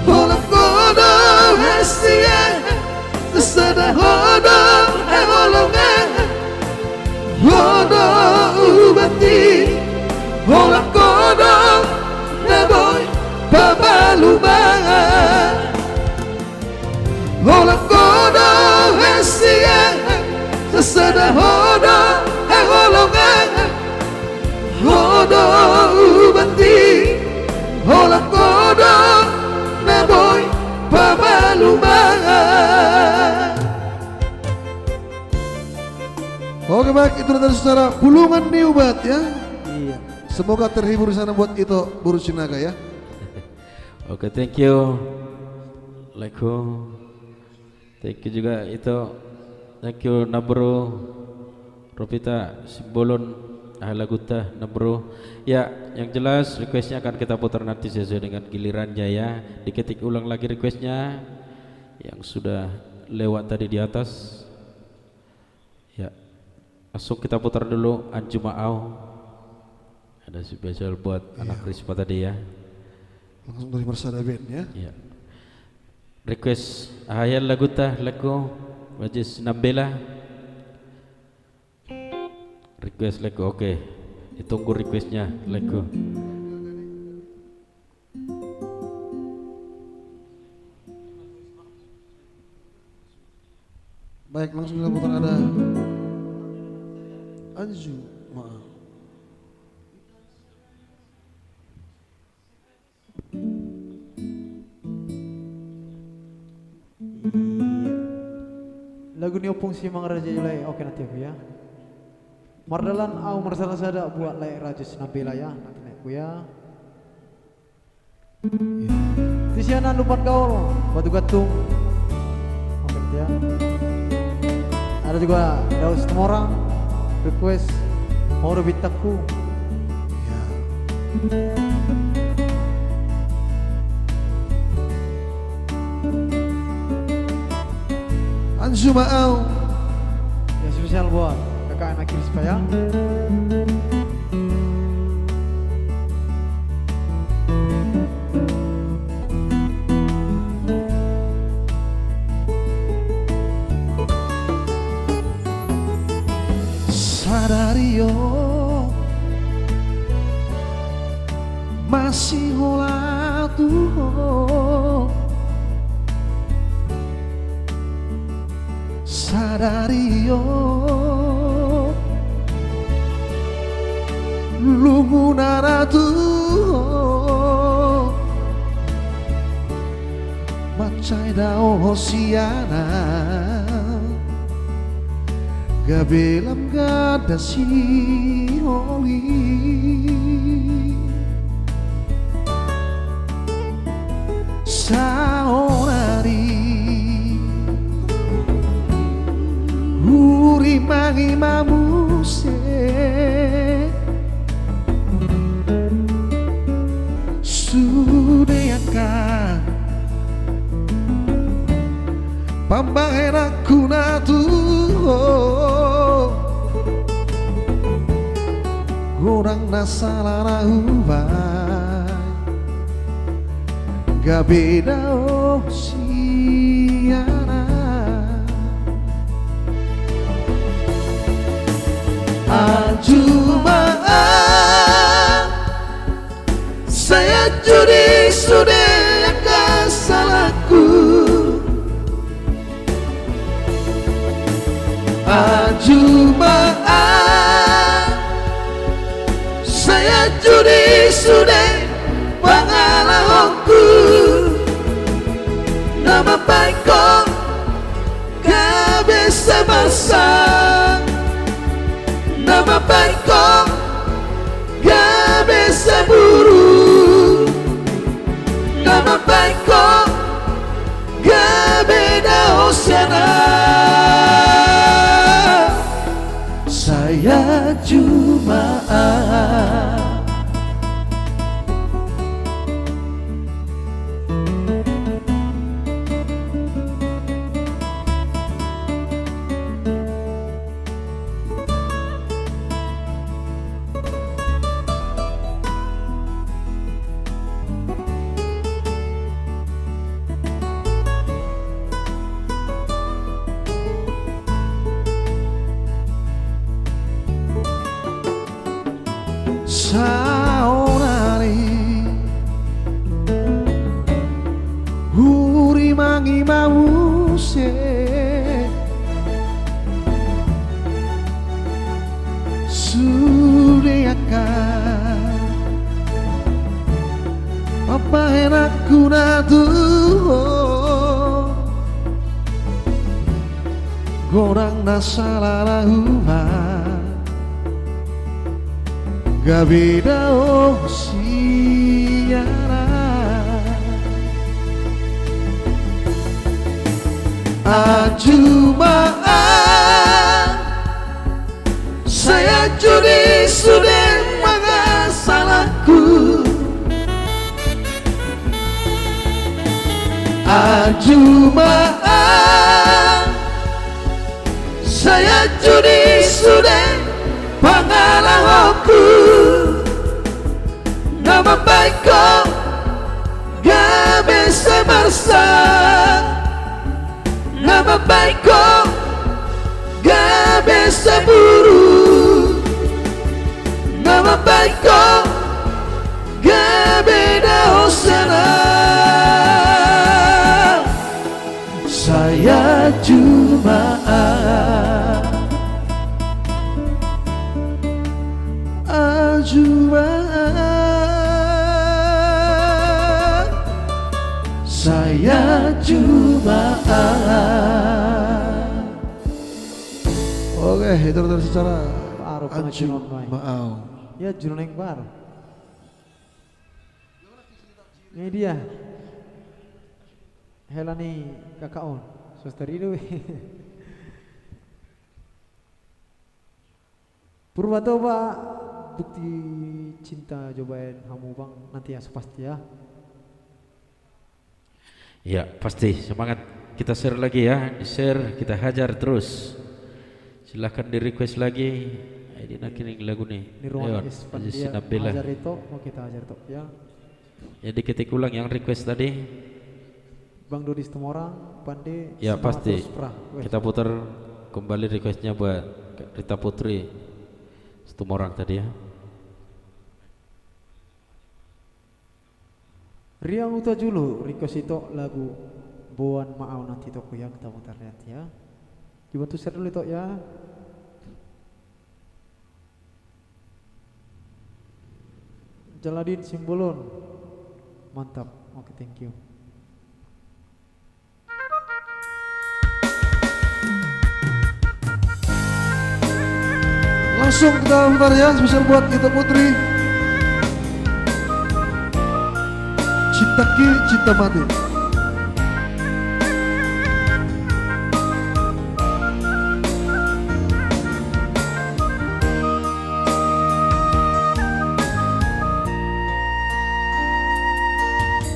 S2: bola kodo hasia kesada hodo evolongan hodo ubati bola kodo naboy babalubangan bola kodo hasia kesada hodo evolongan hodo ubati bola kodo naboy babalubangan. Oke baik, itu dari saudara Bulungan Niubat ya.
S1: Iya.
S2: Semoga terhibur di sana buat itu Buru Sinaga ya.
S3: Oke, thank you. Leko. Thank you juga itu. Thank you Nabro. Ropita Simbolon Ahalaguta Nabro. Ya, yang jelas requestnya akan kita putar nanti sesuai dengan gilirannya ya. Diketik ulang lagi requestnya yang sudah lewat tadi di atas. Ya, langsung kita putar dulu Anju Maau. Ada spesial buat anak Rispa tadi ya.
S2: Langsung dari Mersada Band ya.
S3: Ya. Request Hayal Laguta Leko Majis Nambela. Request Leko, oke. Ditunggu requestnya Leko.
S2: Baik, langsung kita putar ada Anju Maau.
S1: Lagu ni opung si Mang Raja Julai. Oke nanti aku ya. Mardalan au marsala sada buat lai Raja Sinabela ya. Nanti naik ya. Tisianan lupan gaul batu gatung. Oke nanti ya. Ada juga Daus Temorang request mau bitaku.
S2: Ya. Anju Maau.
S1: Ya spesial buat kakak anak Rispa ya.
S2: Sadario masih olah tuh Sadario lumunara tuh macai dao hosiana gabelam gada si oli saonari uri mangi mamuse sudeakan pambahen aku natu kurang nasalah ubah gak beda siana Anjuma saya judi sudah kesalaku Anjuma saya judi sudah pengalamanku nama baik kok gak bisa basah mau se sudiakan apa enak guna tuh gorang nasalah rumah gak beda siara ajumaan saya judi sudah maka salahku ajumaan saya judi sudah pengalamanku nama baikku gak bisa bersah nama baikku gak bisa buruk nama baikku gak beda osana saya cuma saya cuma oke itu dari secara maaf
S1: ya Junon yang baru ini dia Helani Kakaon suster itu Purwatoba bukti cinta cobain kamu bang nanti ya pasti ya.
S3: Ya pasti semangat kita share lagi ya di share kita hajar terus silahkan di request lagi ini nakining lagu nih
S1: di ruang Ispandia hajar itu mau kita hajar tuh ya.
S3: Ya diketik ulang yang request tadi
S1: Bang Dodi Situmorang Pande
S3: ya pasti kita putar kembali requestnya buat Rita Putri Situmorang tadi ya.
S1: Riang Uta Julu request itu lagu Boan Maau nanti toko yang kita putar lihat ya. Dibantu share dulu itu ya. Jaladin Simbolon mantap, oke thank you.
S2: langsung kita putar ya spesial buat Rita Putri cinta ki cinta mati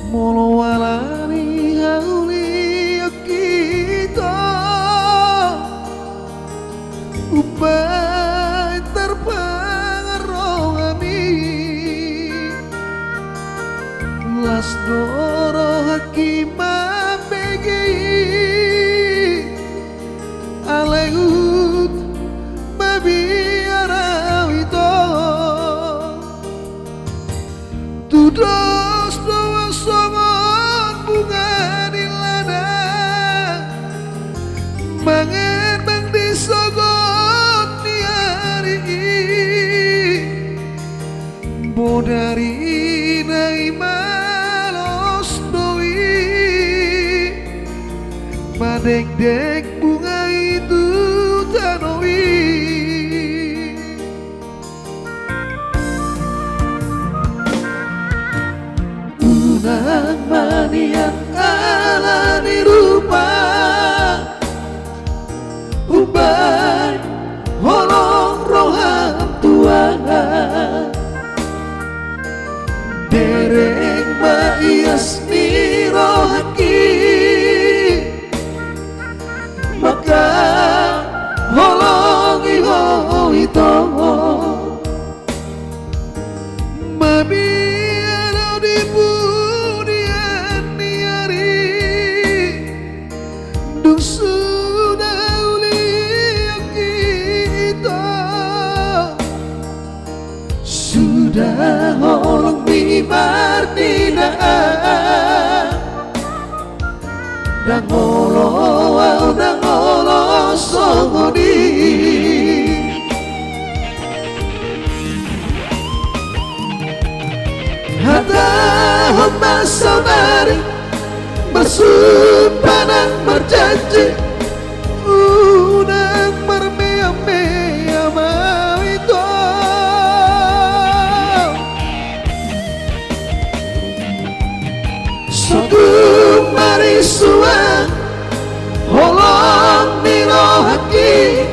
S2: molo walani hauli kita ubay terpengaruhami las doro hakimah begi aleut babi arawito tudos doa songon bunga di ladang mangen bang disogot di hari bodari nai malos doi madek-dek bunga itu tanoi unang manian ala nirupa ubay holong roham tuangan dereng maias ni rohaki Homma saudari bersumpah dan berjanji unang bermea-mea mau itu suatu marisuan holong nirohaki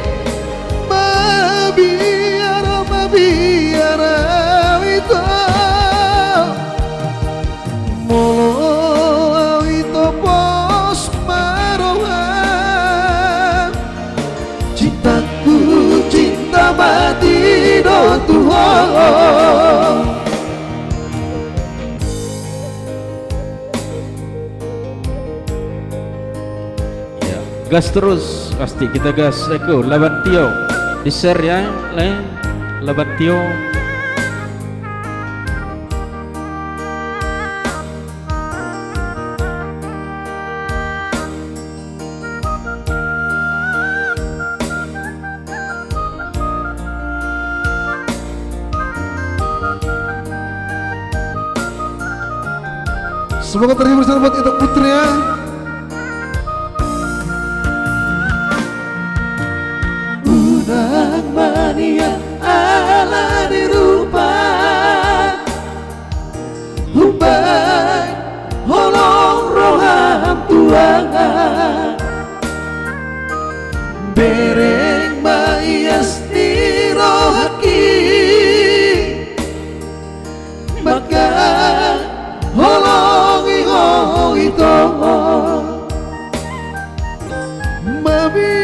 S2: mabiara itu molo itu pos marohan cintaku cinta mati do Tuhan.
S3: Gas terus, pasti kita gas. Eko, laban Tio, di share ya, laban Tio.
S2: Semoga terhibur buat itu putri ya. Unang mania ala dirupa Humbai holong roham tuangan Bereng maias nirohaki Maka holong iho ito Mami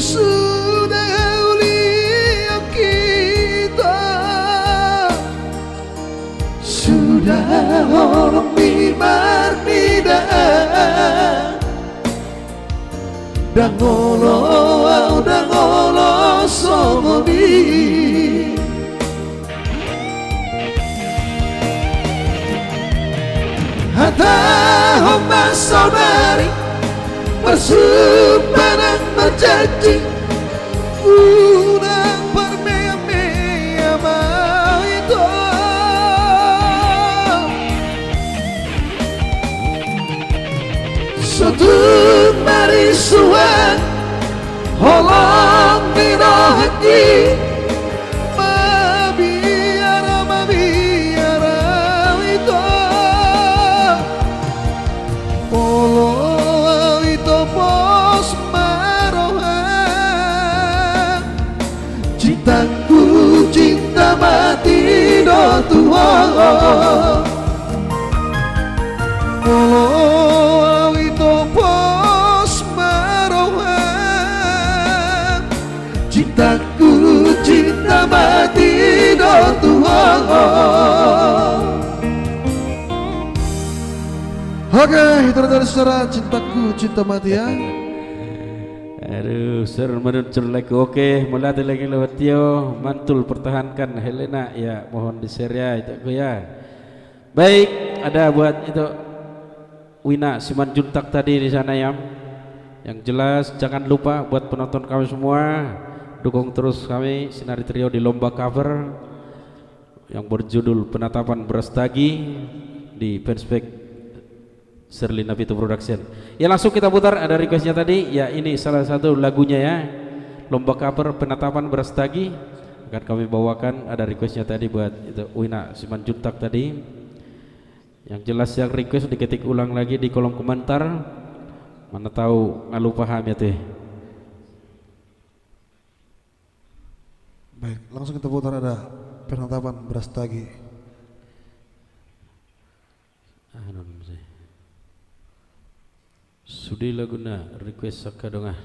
S2: sudah ulia kita sudah orang mimar nidaan dangolo songoni hatta homma saudari bersumpah dan berjanji unang bermea-mea mau itu suatu marisuan holong nirohaki mabiara itu polo itu pos marohan cintaku cinta mati do Tuhan polo itu pos marohan cintaku cinta mati do Tuhan. Oke, itu dari saudara cintaku cinta mati ya.
S3: Aduh, ser menuncur lagi. Oke, mulai lagi lewat Tio. Mantul pertahankan Helena ya, mohon di share ya itu aku ya. Baik, ada buat itu Wina Simanjuntak tadi di sana ya. Yang jelas jangan lupa buat penonton kami semua dukung terus kami Sinari Trio di lomba cover yang berjudul Penatapan Brastagi di fanspage Serlina Pitu Production. Ya langsung kita putar, ada requestnya tadi. Ya ini salah satu lagunya ya, lomba cover Penatapan Brastagi akan kami bawakan. Ada requestnya tadi buat itu Wina Simanjuntak tadi. Yang jelas yang request diketik ulang lagi di kolom komentar. Mana tahu nggak lupa paham ya teh.
S2: Baik, langsung kita putar ada Penatapan Brastagi.
S3: Sudi laguna request sakadongan.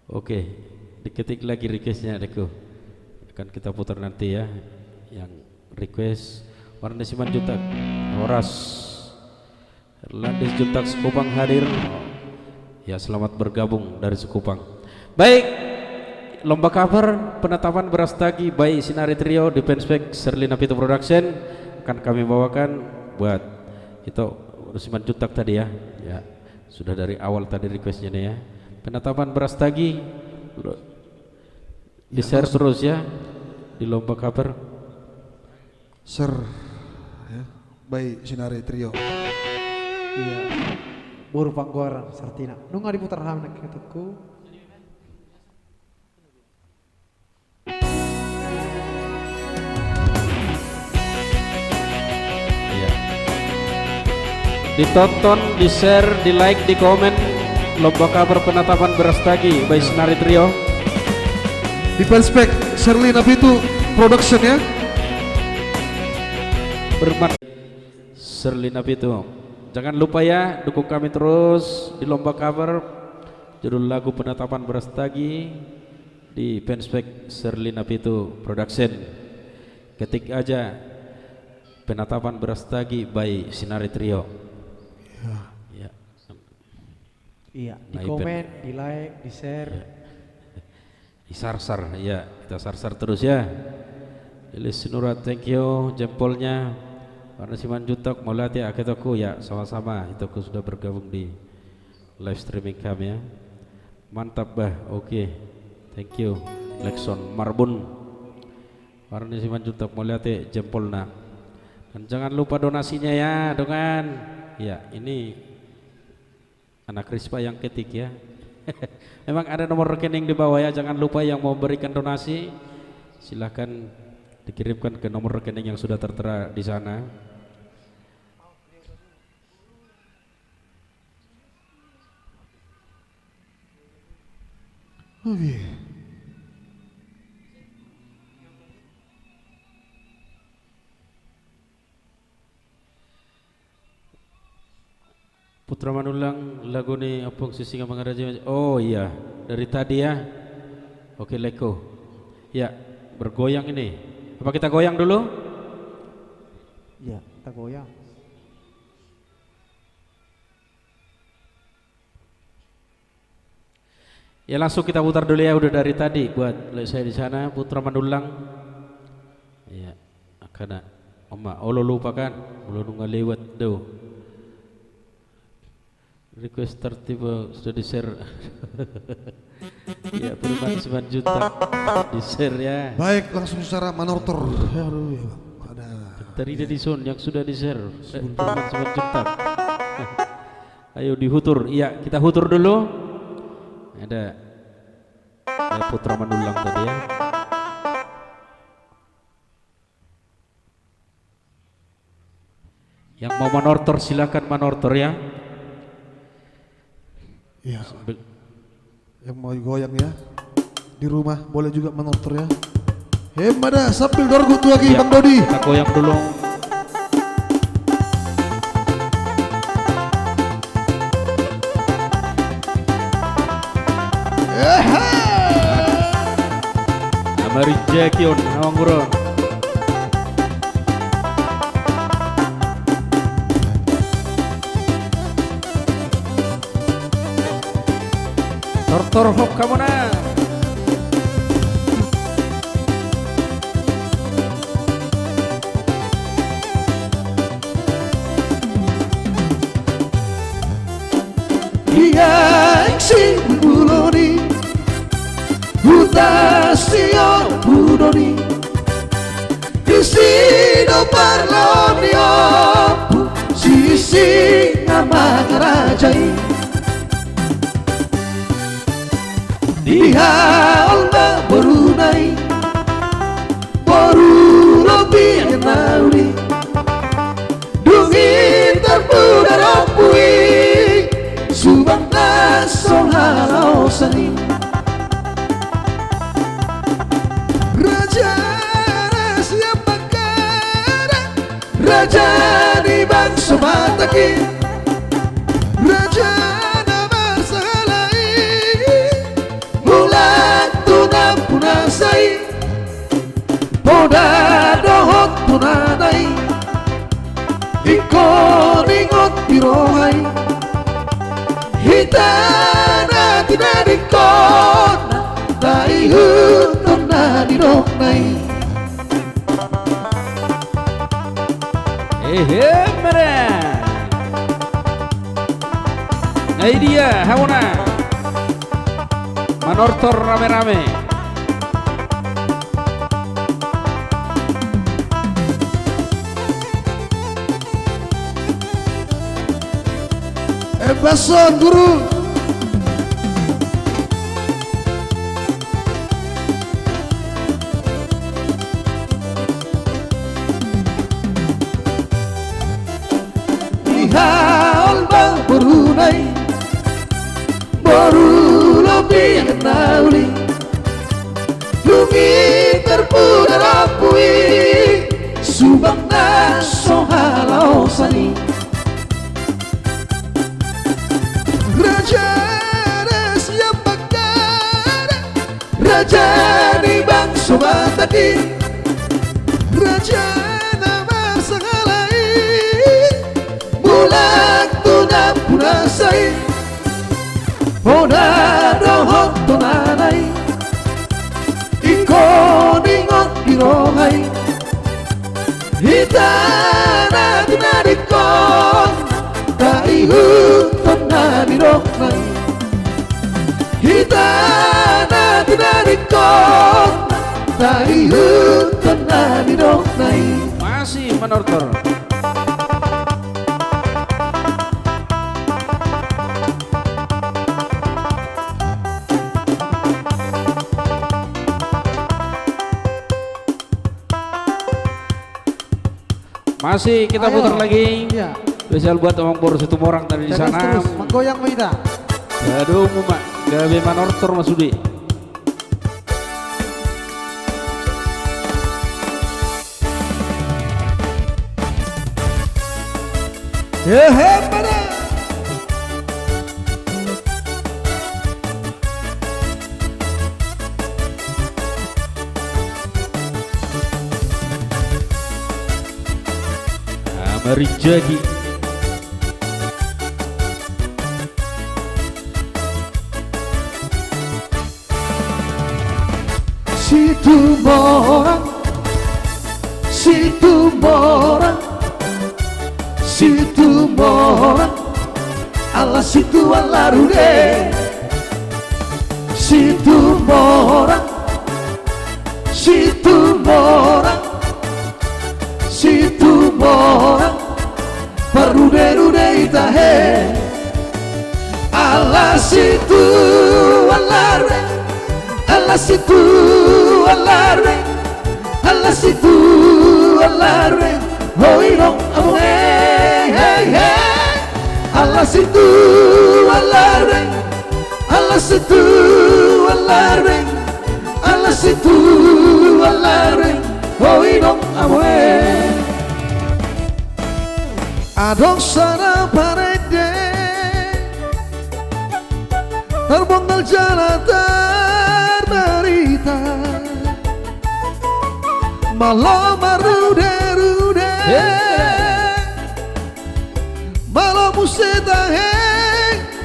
S3: Oke, diketik lagi requestnya adekku. Akan kita putar nanti ya. Yang request Warna Simanjuntak, Horas, Erlandis Juntak Sekupang hadir. Ya selamat bergabung dari Sekupang. Baik, lomba cover Penatapan Brastagi by Sinari Trio di fanspage Serlina Pitu Production akan kami bawakan buat itu Simanjuntak tadi ya. Ya, sudah dari awal tadi requestnya nih ya. Penatapan Brastagi Di share terus ya di lomba cover.
S2: Sir ya, by Sinari Trio.
S1: Iya. Buru panggoran sartina. Nunga diputar hamnek ketuku.
S3: Iya. Ditonton, di share, di like, di komen lomba cover penatapan Berastagi by Sinari Trio.
S2: Di Penspek Shirley Napitu Production ya.
S3: Bermat Serlina Pitu. Jangan lupa ya dukung kami terus di lomba cover judul lagu penatapan Berastagi di Penspek Serlina Pitu Production. Ketik aja penatapan Berastagi by Sinari Trio. Ya.
S1: Iya, di
S3: Nah,
S1: komen, di like, di share.
S3: Di sarsar ya, kita sarsar terus ya. Ilis Sinurat, thank you jempolnya. Karena Siman Jutok mau latih aketoku ya, sama-sama Itoku sudah bergabung di live streaming kami ya. Mantap bah, oke. Thank you Lexon Marbun. Karena Siman Jutok mau latih jempolna. Dan jangan lupa donasinya ya, dongan. Ya, ini anak Rispa yang ketik ya. Memang ada nomor rekening di bawah ya, jangan lupa yang mau berikan donasi silahkan dikirimkan ke nomor rekening yang sudah tertera di sana. Putra Manulang lagu nih Opung Sisinga Mangaraja. Oh iya, dari tadi ya. Oke, Leko. Ya, bergoyang ini. Apa kita goyang dulu?
S1: Iya, kita goyang.
S3: Ya langsung kita putar dulu ya, udah dari tadi buat saya di sana Putra Manulang. Ya, karena Oma, oh lo lupa kan? Belum nggak lewat do. Request tertiba sudah di share. Ya, Firman 9 juta di share ya.
S2: Baik, langsung secara manortor. Aduh, ya. Ada.
S3: Tadi Dedison yang sudah di share. Firman 9 juta. Ayo dihutur. Iya, kita hutur dulu. Ada Putra Manulang tadi ya. Yang mau manortor silakan manortor ya.
S2: Iya. Yang mau goyang ya di rumah boleh juga manortor ya. Hemada sambil dorgu tuh lagi
S3: Ya,
S2: Bang Dodi.
S3: kita goyang dulu. Amari Jekion awang bro. Tortor hop kamu na.
S2: Yang si buloni Utasio budoni Isino parlonio Sisi nama rajai Dihaolna borunai Boru robi nauri Dungin terpuda rompui Subang nasong halau sani Raja Rasia Makara Raja di bangsa Mataki Raja Namar Sahalai Mulat tunang punasai Poda dohot punanai Ikon ingot birohai Hitana tinarikon Tai hutong na dinoknay
S3: Mere. Nah ini dia, hauna manortor rame-rame.
S2: dan bason guru.
S4: Ihaol bang berunai baru lebih kenali Lungi terpudar apui Subang na sohalau sani Raja siap bakar Raja di bang sobat tadi Raja nama sangalai Bulak tuna punasai Oda dohot tunanai Iko ningot irohai Hitana tunadikon Taihut tunadidoknai Hitana tunadikon Taihut tunadidoknai
S3: Masih menortor. Masih kita
S1: Ayo.
S3: putar lagi.
S1: Iya.
S3: Spesial buat Omong Boros itu orang dari
S1: Tegas
S3: sana.
S1: terus, menggoyang kita.
S3: Aduh, Mak. Gawe manortor Mas Udi.
S4: Pada
S3: Mari jadi.
S4: Situ morang Situ morang Situ morang Ala situ ala rude Situ morang Situ morang Situ morang Parude-rude itahe Ala situ ala rude Ala situ ala rude Ala situ ala rude Hoi dong among hey Ala situ ala rude Ala situ ala rude Ala situ ala rude Hoi dong among Adong sana parede Terbongkar jalan terderita Malam marude-rude Malam musetahe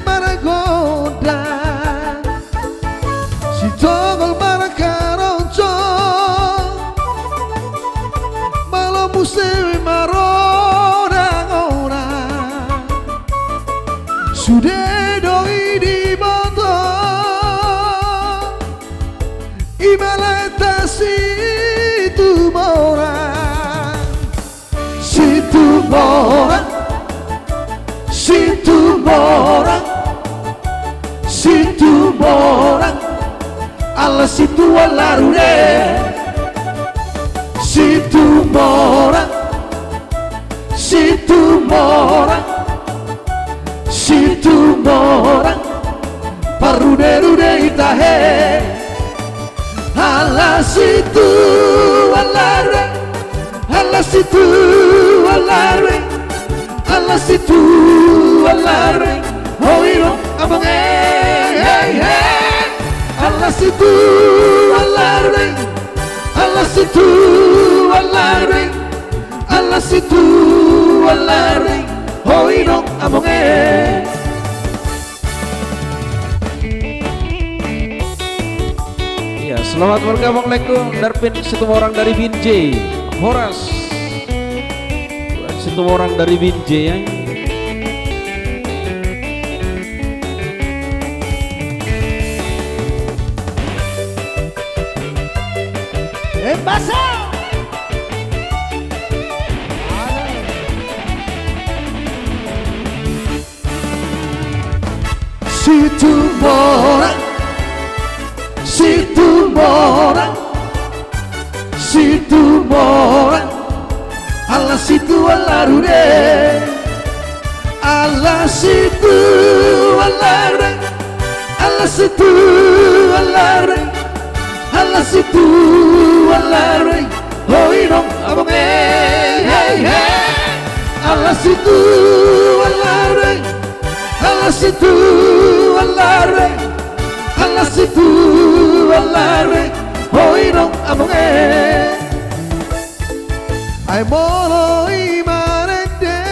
S4: maragoda Si togol marakaronco Malam musewe marona Sudah doi di botol Ibalata situ morang Situ morang Situ morang Situ morang Ala situ ala rude Situ morang Situ morang Situ morang Parude-rude itahe Ala situ ala rude Ala situ ala rude Ala situ ala rude Hoi dong abang hey Ala situ ala rude Ala situ ala rude Ala situ ala rude Hoi dong abang
S3: Iya, selamat bergabung Lekung Darpin situ orang dari Binjai. Horas. Situ orang dari Binjai ya.
S4: Embasa
S2: situ morang, situ morang, situ morang, ala situ alarude, ala situ alare, ala situ alare, ala situ alare, hoirong abang hey hey, ala situ alare, ala situ alare, ala situ alare, hoirong abang ay molo imanende,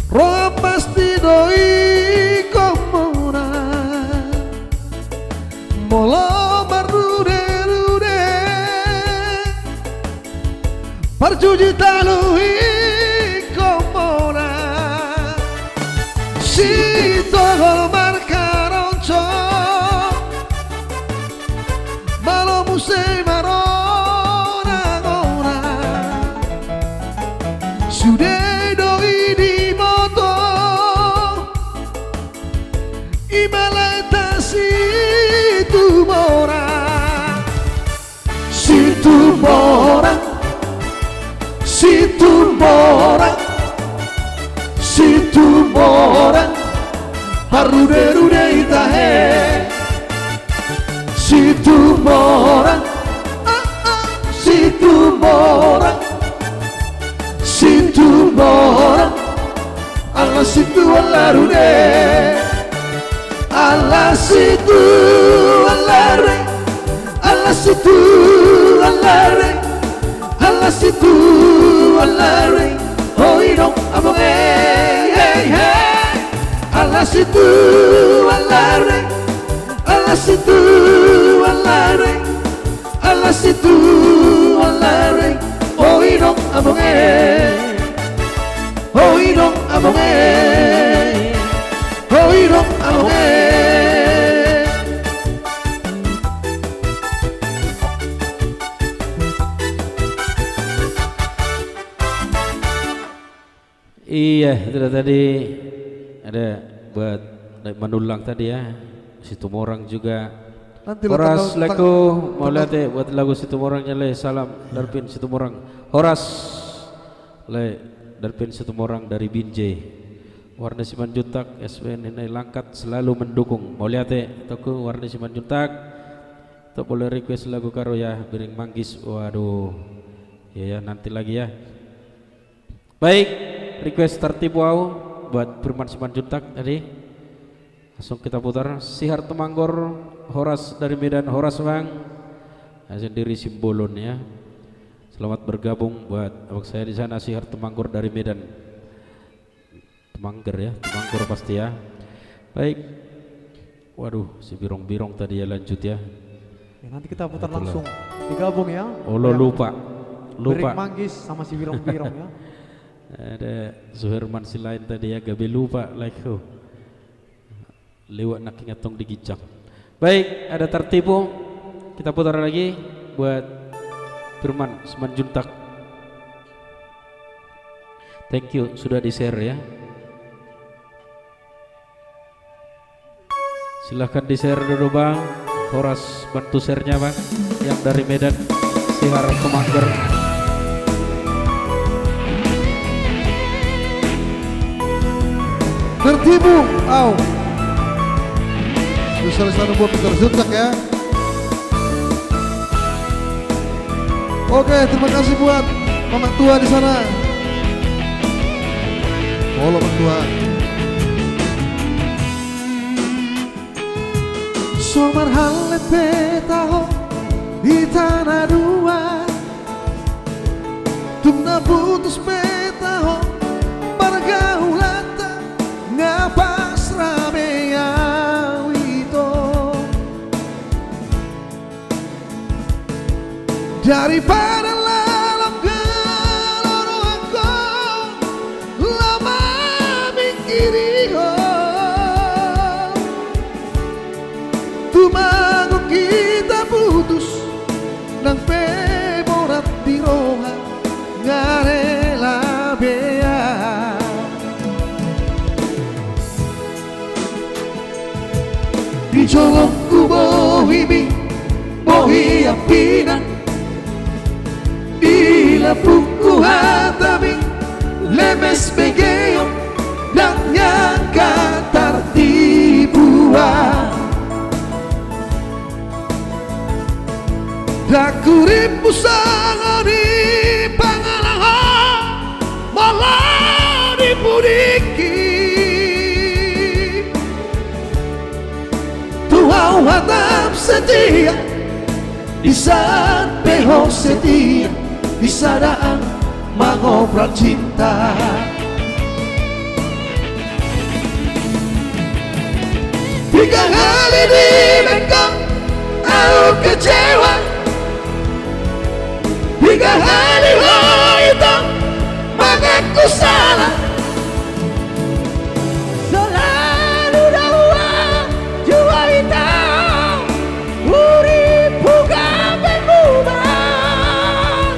S2: roa pasti doi komuna, molo marude-rude, parjuji talui komuna, si togol marcaroncho, malo musei maro. Sudah doi di moto Imalata situ morang, situ morang, situ morang, situ morang, harude-rude itahe, situ morang, situ morang, situ morang, ala situ alarude, ala situ alare, ala situ alare, ala situ alare, hoirong abang hey hey, ala situ alare, ala situ alare, ala situ alare, hoirong abang hoirong abang hoirong abang.
S3: Iya, itu tadi ada buat Manulang tadi ya, situ morang juga.
S2: Nanti
S3: Horas lagu mau lihat ya buat lagu situ morangnya le salam darpin situ morang. Horas le darpin situ morang dari Binjai. Warna Simanjuntak SWN ini langkat selalu mendukung. Mau lihat ya toko Warna Simanjuntak. Tuh boleh request lagu karo ya Biring Manggis. Waduh. Ya nanti lagi ya. Baik, request tertib wow buat Firman Simanjuntak tadi. Langsung kita putar Sihar Temanggor Horas dari Medan, Horas Bang sendiri Simbolon ya. Selamat bergabung buat abang saya di sana Sihar Temanggor dari Medan. Temangger ya, Temanggor pasti ya. Baik. Waduh, si birong-birong tadi ya lanjut ya.
S1: Nanti kita putar langsung digabung ya.
S3: Oh lo lupa.
S1: Biring Manggis sama si birong-birong ya.
S3: Ada Suherman si lain tadi ya, gabe lupa like lewat nak ingatong digijak. Baik, ada tertipu. Kita putar lagi buat Firman Simanjuntak. Thank you sudah di-share ya. Silahkan di-share dulu Bang. Horas bantu share-nya Bang. Yang dari Medan, Sihar Temangger.
S2: Tertipu, spesial sana buat Peter Juntak ya. Oke, terima kasih buat Mama Tua di sana. Halo Mama Tua. Somar halet petaho di tanah dua, tumna putus petaho pergaulata ngapas rame awito daripada lalam gelorongko lama mikiriho tumangon kita putus nang pemorat di roha ngarela bea Dakuri pusangani pangalang malah dipuriki Tuhan hatap setia di saat behok setia di sadaan mengobral cinta Tiga kali di bengkok aku kecewa Tiga kali lo hitam mengaku salah
S4: Selalu dawa jua hitam urip buka pengubah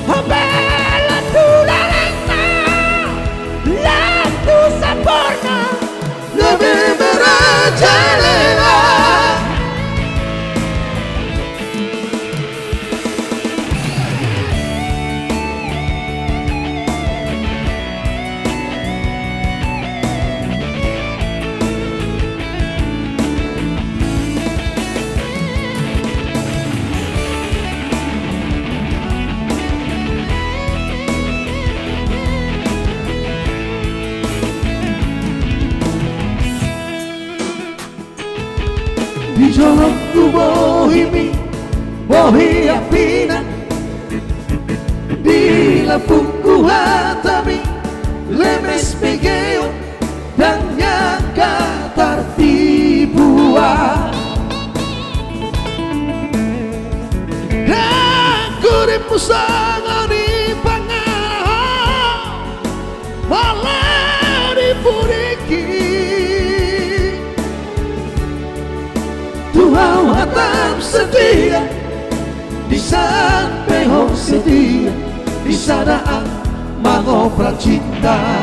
S4: Hambela tularengna Latu sampurna
S2: lebih merajalela Di jolokku bohimi, bohi apina Di lampungku hatami, lemes megeo Dan nyangka tertibuan Aku dipusangani pangalang Malah dipuriki Tuhan hatap setia di saat behok setia di sadaan mengobral cinta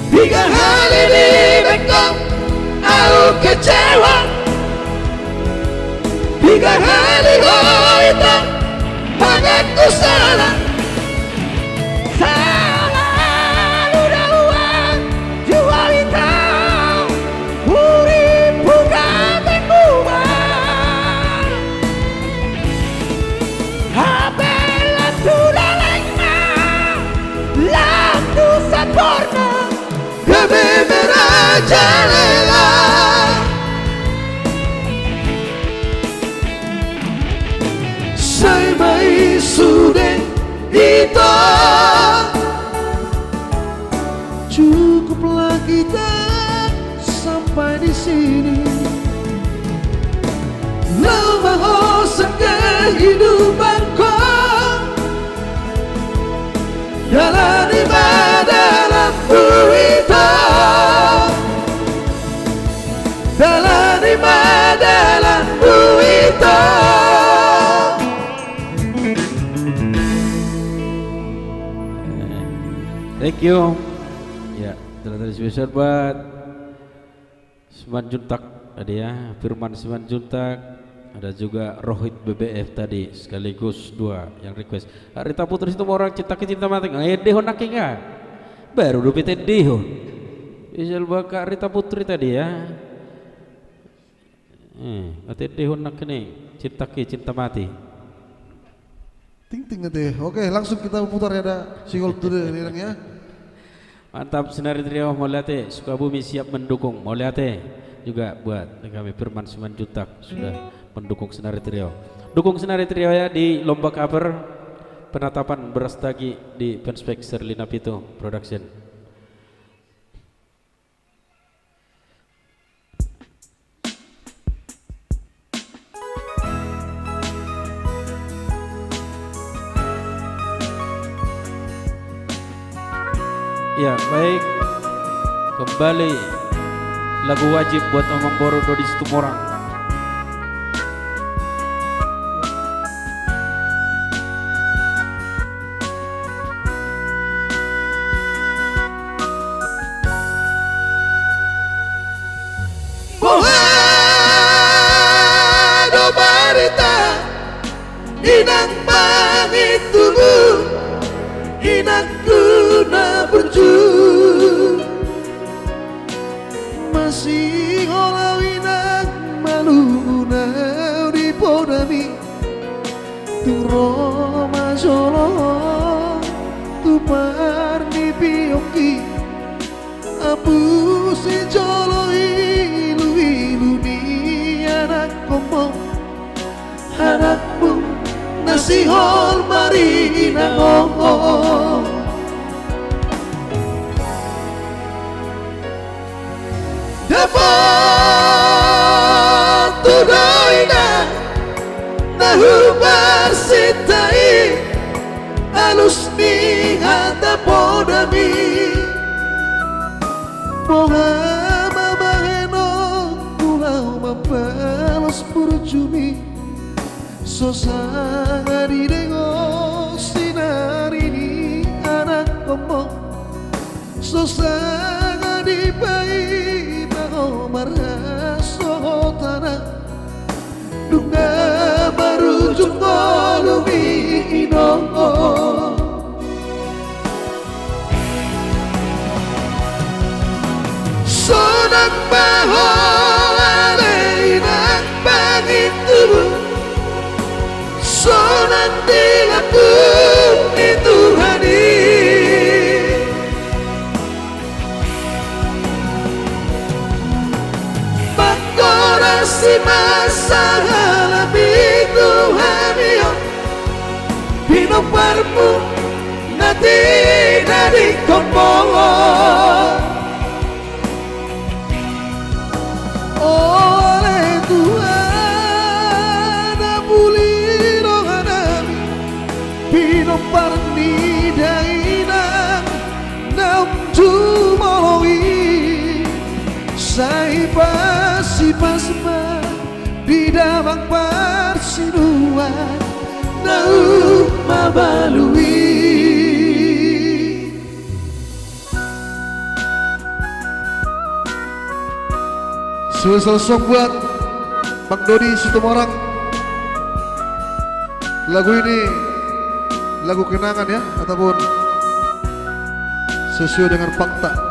S2: Tiga kali di bengkok aku kecewa Tiga kali lo hitam mengaku salah
S4: Selalu dawa jua hitam urip buka pengubah Hambela tularengna Latu sampurna
S2: Kami merajalela Saya mai sudah itu Cukuplah kita sampai di sini Lama hosan kehidupanku Dalam ibadah itu Dalam ibadah itu
S3: Thank you. Ya, terima spesial buat Simanjuntak tadi ya, Firman Simanjuntak, ada juga Rohit BBF tadi sekaligus dua yang request. Rita Putri itu orang cinta cinta mati. Dehon nakinga. Baru dupet dehon. Spesial buat Kak Rita Putri tadi ya. Ate dehon nakini cinta mati.
S2: Ting ting teh. Oke, langsung kita putar ya ada single dulu liriknya.
S3: Mantap, Senari Trio Moliate Sukabumi siap mendukung. Moliate juga buat kami Firman Simanjuntak sudah mendukung Senari Trio. Dukung Senari Trio ya di lomba cover penatapan Berastagi di Fanspek Serlina Pito Production. Ya baik, kembali lagu wajib buat Omong Boro Dodi Situmorang.
S2: Bohado barita inang mangitumu inang kuna berju masih olawinang maluna di podami tu Roma Solo tu parni pioki apu si jolo ilu ni anak komo anakmu nasihol marina ngomong dapat tudoina nahu barsitai alus ni hata podami moga mabaheno pulau mabalos purjumi sosanga di dengo sinari ni anak komo sosanga di bayi bango maraso tanah dunga baru jungolumi inongo sonang baho aleinak bangin tubuh sonang dilapun itu hani si masalah itu hamil Pino parmu nanti dari kompongo oleh Tuhan abuliro hanami Pino parni dainang nam jumolowi saiba si pasma di damang persinuan nau mabalui spesial song buat Bang Dodi Situmorang. Lagu ini lagu kenangan ya ataupun sesuai dengan fakta.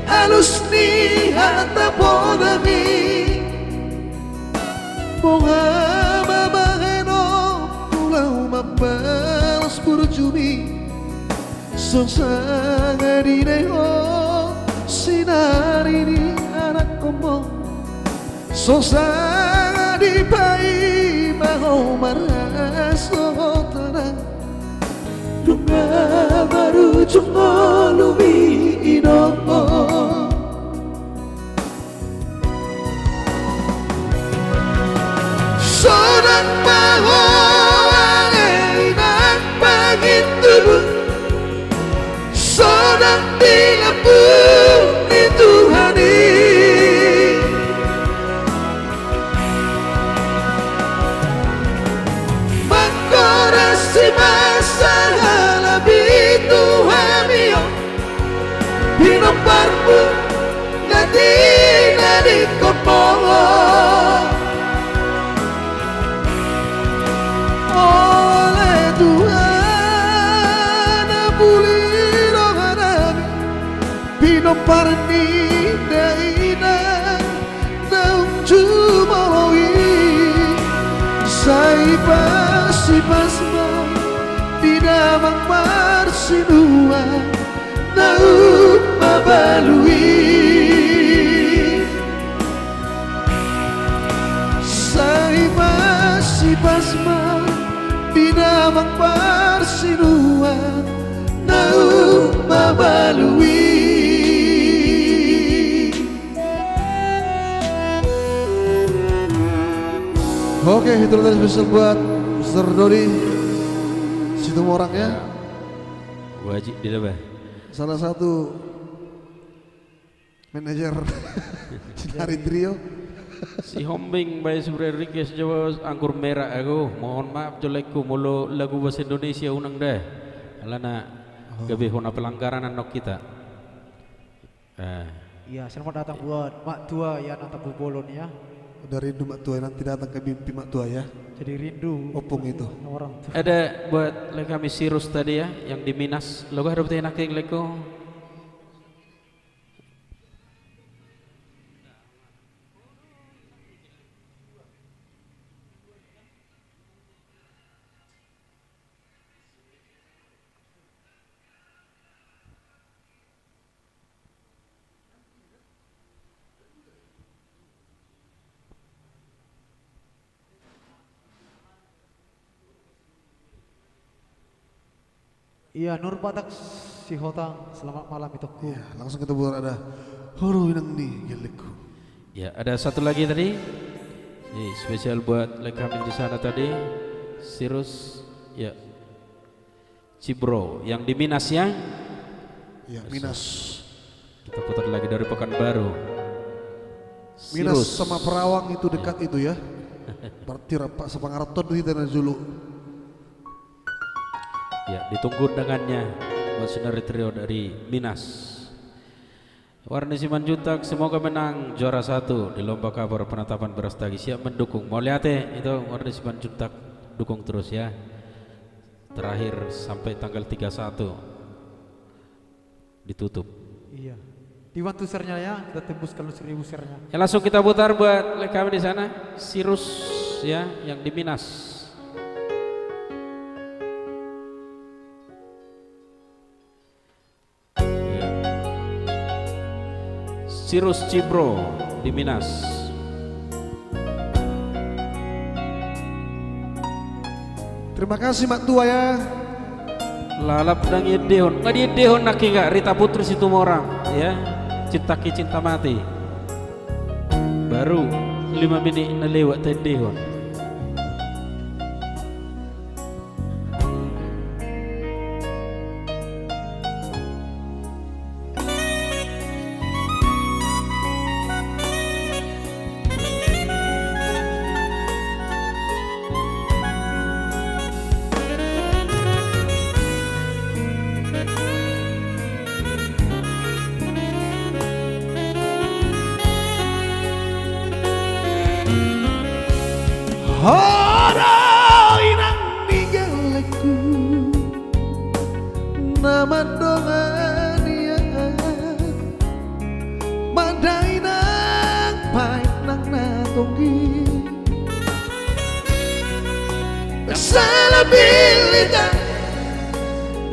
S2: Alus ni hata podami Moga mabaheno pulau mabalas purjumi Sosanga di deho sinari di anak komo Sosanga di pai maho maraso tanang Dunga baru jungolumi inongo Sonang baho aleinak bangin tubuh Sonang dilapun itu hani Mangkorasi masalah itu hamil Pino parmu nanti dari kopongo oleh Tuhan abuliro hanami Pino parni dainang naung jumolowi saiba si pasma di damang persinuan naung mabalui saiba si pasma di damang persinuan naung mabalui Oke, itu tadi spesial buat Mr. Dodi Situmorang ya.
S3: wajib di depan.
S2: Salah satu manajer dari trio.
S3: Si Hombing by Subre Rikes Jawa anggur merah aku. Mohon maaf jolekku mulu lagu bahasa Indonesia unang deh. Alana gabe hona pelanggaran anak kita.
S1: Iya, selamat datang buat Mak Tua ya datang Bu Bolon ya.
S2: Udah rindu mak tua, nanti datang ke mimpi mak tua ya.
S1: Jadi rindu
S2: Opung itu.
S1: orang tua.
S3: Ada buat kami Sirus tadi ya yang di Minas. Logo harus enak yang leko.
S1: Iya, Nur Batak si Hotang, selamat malam itu ku.
S2: Ya, langsung kita buat ada horo inang nih geleku.
S3: Ya, ada satu lagi tadi. Ini spesial buat kami di sana tadi. Sirus ya. Cibro yang di Minas ya.
S2: Ya, Minas.
S3: Kita putar lagi dari Pekanbaru.
S2: Minas
S3: Sirus.
S2: sama Perawang itu dekat itu ya. Berarti rapak sepangaraton di tanah Zulu.
S3: Ya, ditunggu undangannya Masinari Trio dari Minas. Warni Simanjuntak semoga menang juara 1 di lomba kabar penetapan Brastagi. Siap mendukung. Mau lihat itu Warni Simanjuntak dukung terus ya. Terakhir sampai tanggal 31 ditutup.
S1: Iya. Dibantu sernya ya, kita tembus kalau 1000 sernya.
S3: Ya, langsung kita putar buat kami di sana. Sirus ya yang di Minas. Sirus Cibro di Minas.
S2: Terima kasih mak tua ya.
S3: Lalap dang Yedehon. Nggak di Yedehon nak enggak Rita Putri situ orang ya. Cinta ki cinta mati. Baru 5 menit na lewat Yedehon.
S2: Horo inang nih geleku. Nama dongan ya. Madai nang pai nang natonggi. Salah bilitan.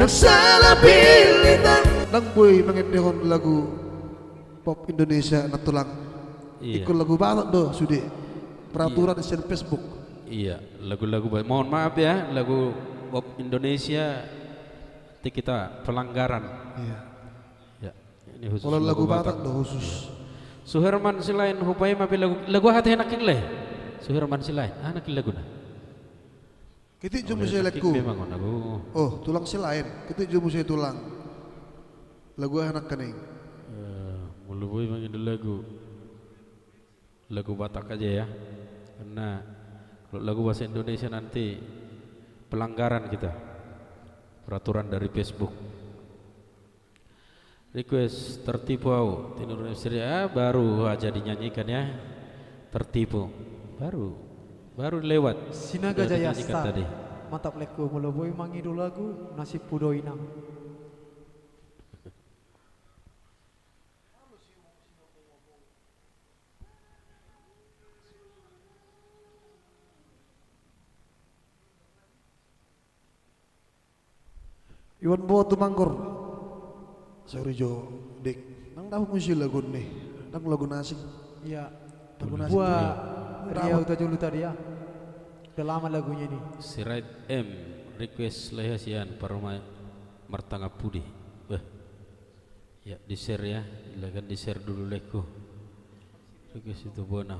S2: Salah bilitan. Nang boy mangedehon lagu pop Indonesia na tulang.
S3: Iya.
S2: Ikut lagu banget doh sudah peraturan di Facebook.
S3: Iya, lagu-lagu mohon maaf ya, lagu pop Indonesia nanti kita pelanggaran.
S2: Iya.
S3: Ya, ini khusus
S2: Kalau lagu Batak
S3: Batak.
S2: doh khusus.
S3: Suherman selain hupai mapi lagu hati enak leh. Suherman selain anak lagu na.
S2: Kita cuma saya lagu.
S3: Memang lagu.
S2: Oh, tulang si lain. Kita cuma saya tulang. Lagu anak kening.
S3: Mulu boy mangin lagu Batak aja ya. Karena kalau lagu bahasa Indonesia nanti pelanggaran kita. Peraturan dari Facebook. Request tertipu Tinur Indonesia baru aja dinyanyikan ya. Tertipu. Baru lewat.
S1: Sinaga
S3: Sudah
S1: Jaya
S3: dinyanyikan
S1: Star.
S3: tadi.
S1: Mantap leku mulai mangidu lagu nasib pudoinang.
S2: Iwan bawa tu mangkor. Sorry Jo, dek. Nang tahu musil lagu nih. Nang lagu nasi.
S1: Iya.
S2: Lagu nasi.
S1: Buat Riau Tajulu tadi ya. Udah lama lagunya ini.
S3: Sirait M request lehasian paroma martanga pudi. Ya di share ya, silakan di share dulu leku. Request itu bona.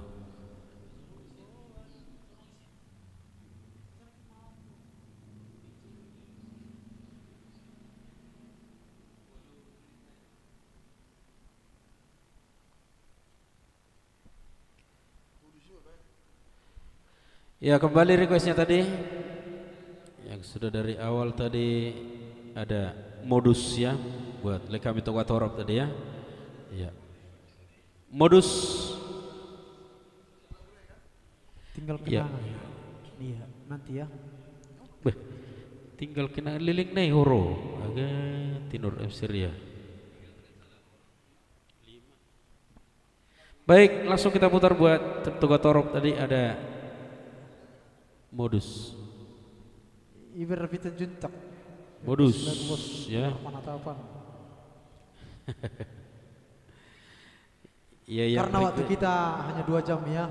S3: Ya, kembali requestnya tadi yang sudah dari awal tadi ada modus ya buat Lekami Tokatorop tadi ya. Ya. Modus
S1: Tinggal
S3: ya.
S1: kenangan. Iya, nanti ya.
S3: Beh, tinggal kena liling nih horo aga Tinur MC Ria. Baik, langsung kita putar buat Tokatorop tadi ada modus.
S1: Iber Vita Juntak.
S3: Modus
S1: Bos,
S3: ya.
S1: penatapan.
S3: Iya,
S1: Karena waktu kita hanya 2 jam ya.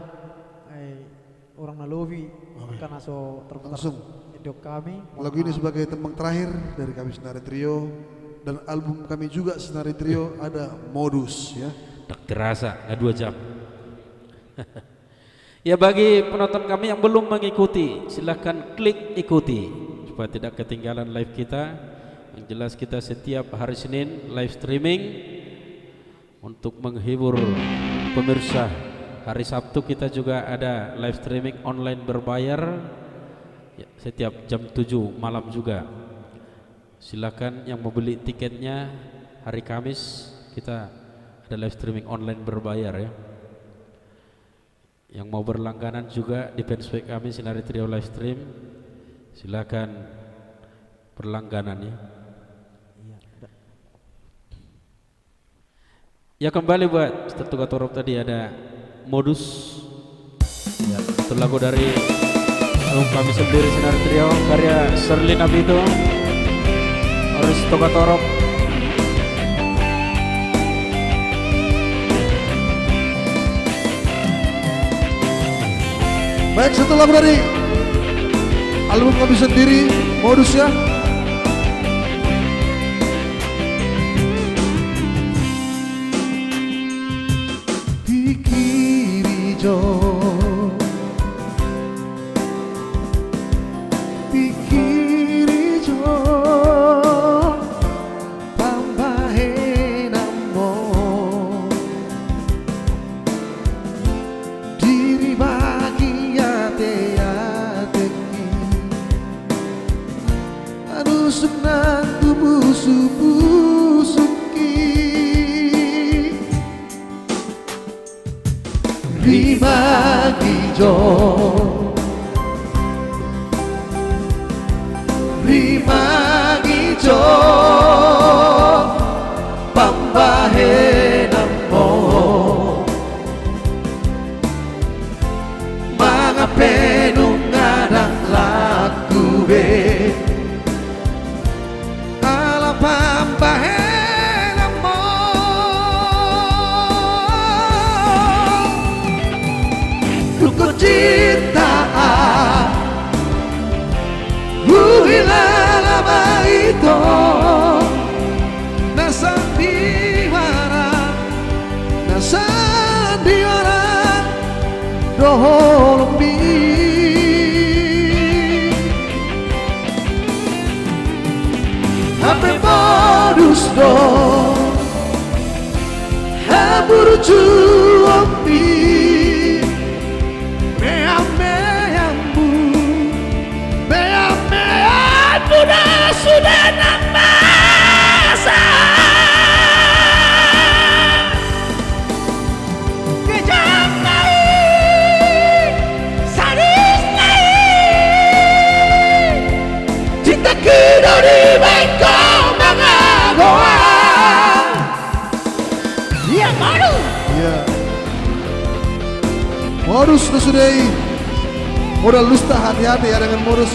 S1: Orang nalobi karena so terputar
S2: Langsung.
S1: hidup kami.
S2: Lagu ini sebagai tembang terakhir dari kami Senari Trio dan album kami juga Senari Trio ada Modus ya.
S3: Tak terasa, nggak 2 jam. Ya, bagi penonton kami yang belum mengikuti, silahkan klik ikuti supaya tidak ketinggalan live kita. Yang jelas kita setiap hari Senin live streaming untuk menghibur pemirsa. Hari Sabtu kita juga ada live streaming online berbayar ya, setiap jam 7 malam juga. Silakan yang mau beli tiketnya hari Kamis kita ada live streaming online berbayar ya. Yang mau berlangganan juga di fanspage kami Senari Trio live stream, silakan berlangganan ya. Ya, kembali buat Tokatorop tadi ada modus. Ya, itu lagu dari album kami sendiri Senari Trio karya Sherlyn Abito, Oris Tokatorop.
S2: Baik, satu lagu dari album kami sendiri Modus ya. Pikiri jo, pikiri jo, tambahe namo diri bagi ate-ateki anu senang busuk-busuki ribagi jo, ribagi jo, pambahe namo mga penungadang laku be ala pambahe namo kuku cinta huilala baito nasandiwara doholmi hape modus do haburu juambi meambu sudah namasa kejam naik sadis naik cinta kedua di bengkok mengagoa ya baru ya modus sudai modal lusta hati-hati ya dengan modus.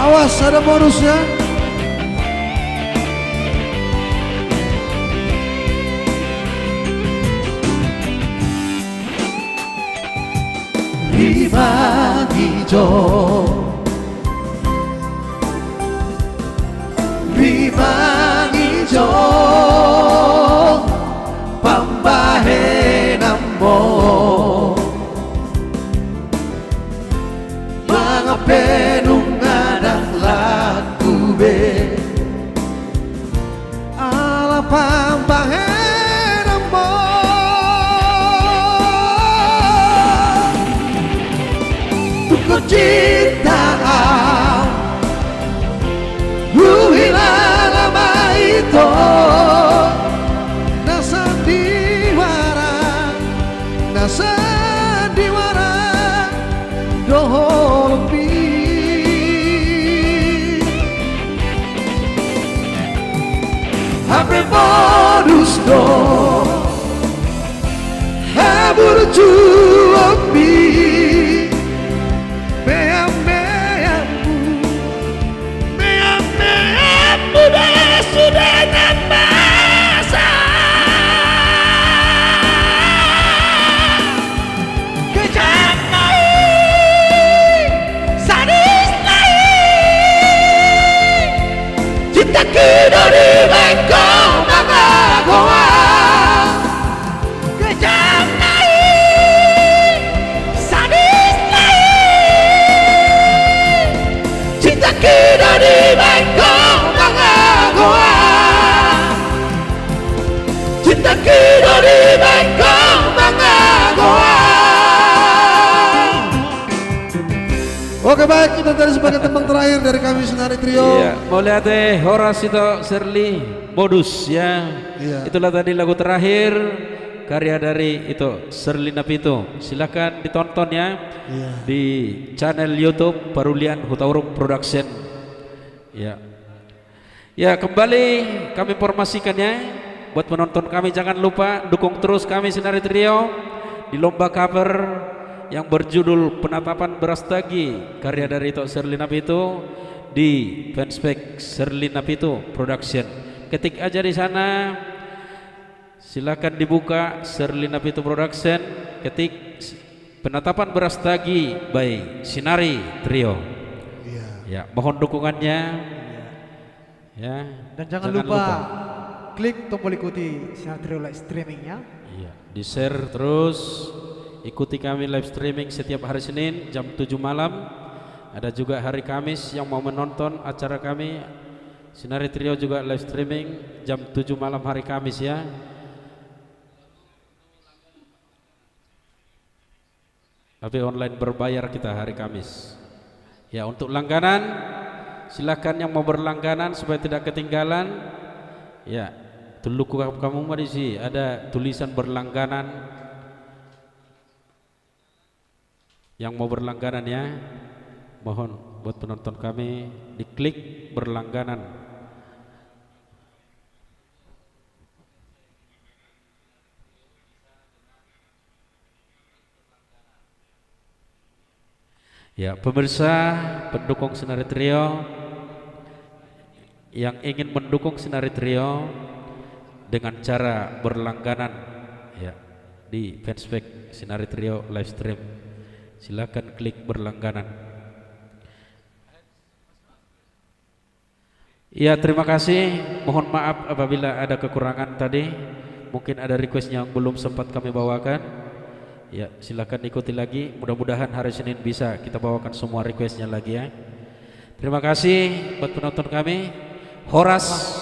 S2: Awas ada modusnya. Ribagi jo, ribagi jo, pambahe namo mga penungadang laku be
S4: percintaan Ruhilah lama itu
S2: Nasandiwara doholopi
S4: Abre modus do Habur juopi Meam-meammu sudah nambasa Kejam lain Sadis lain Cintaku dari bengkok mengagoa Kejam lain Sadis lain Cintaku dari bengkok mengagoa Cintaku dari bengkok mengagoa.
S2: Oke baik, kita tadi sebagai tembang terakhir dari kami Senari Trio.
S3: Iya, boleh ate Horas itu Shirley modus ya.
S2: Iya.
S3: Itulah tadi lagu terakhir karya dari itu Shirley Napito. Silakan ditonton ya
S2: Iya.
S3: di channel YouTube Parulian Hutauruk Production. Ya. Ya, kembali kami informasikannya buat penonton kami, jangan lupa dukung terus kami Senari Trio di lomba cover yang berjudul Penatapan Berastagi karya dari Tok Shirley Napito di fanspage Shirley Napito Production. Ketik aja di sana, silakan dibuka Shirley Napito Production, ketik Penatapan Berastagi by Senari Trio.
S2: Iya.
S3: Ya, mohon dukungannya. Ya,
S1: Dan jangan lupa klik tombol ikuti Senari Trio live streamingnya.
S3: Iya, di share terus. Ikuti kami live streaming setiap hari Senin jam 7 malam. Ada juga hari Kamis yang mau menonton acara kami Senari Trio juga live streaming jam 7 malam hari Kamis ya. Tapi online berbayar kita hari Kamis. Ya, untuk langganan silakan yang mau berlangganan supaya tidak ketinggalan. Ya, dulu kamu mari sih ada tulisan berlangganan. Yang mau berlangganan ya, mohon buat penonton kami diklik berlangganan. Ya, pemirsa pendukung Senari Trio yang ingin mendukung Senari Trio dengan cara berlangganan ya di fanspage Senari Trio live stream, silakan klik berlangganan. Ya, terima kasih. Mohon maaf apabila ada kekurangan tadi. Mungkin ada request yang belum sempat kami bawakan. Ya, silakan ikuti lagi. Mudah-mudahan hari Senin bisa kita bawakan semua requestnya lagi ya. Terima kasih buat penonton kami. Horas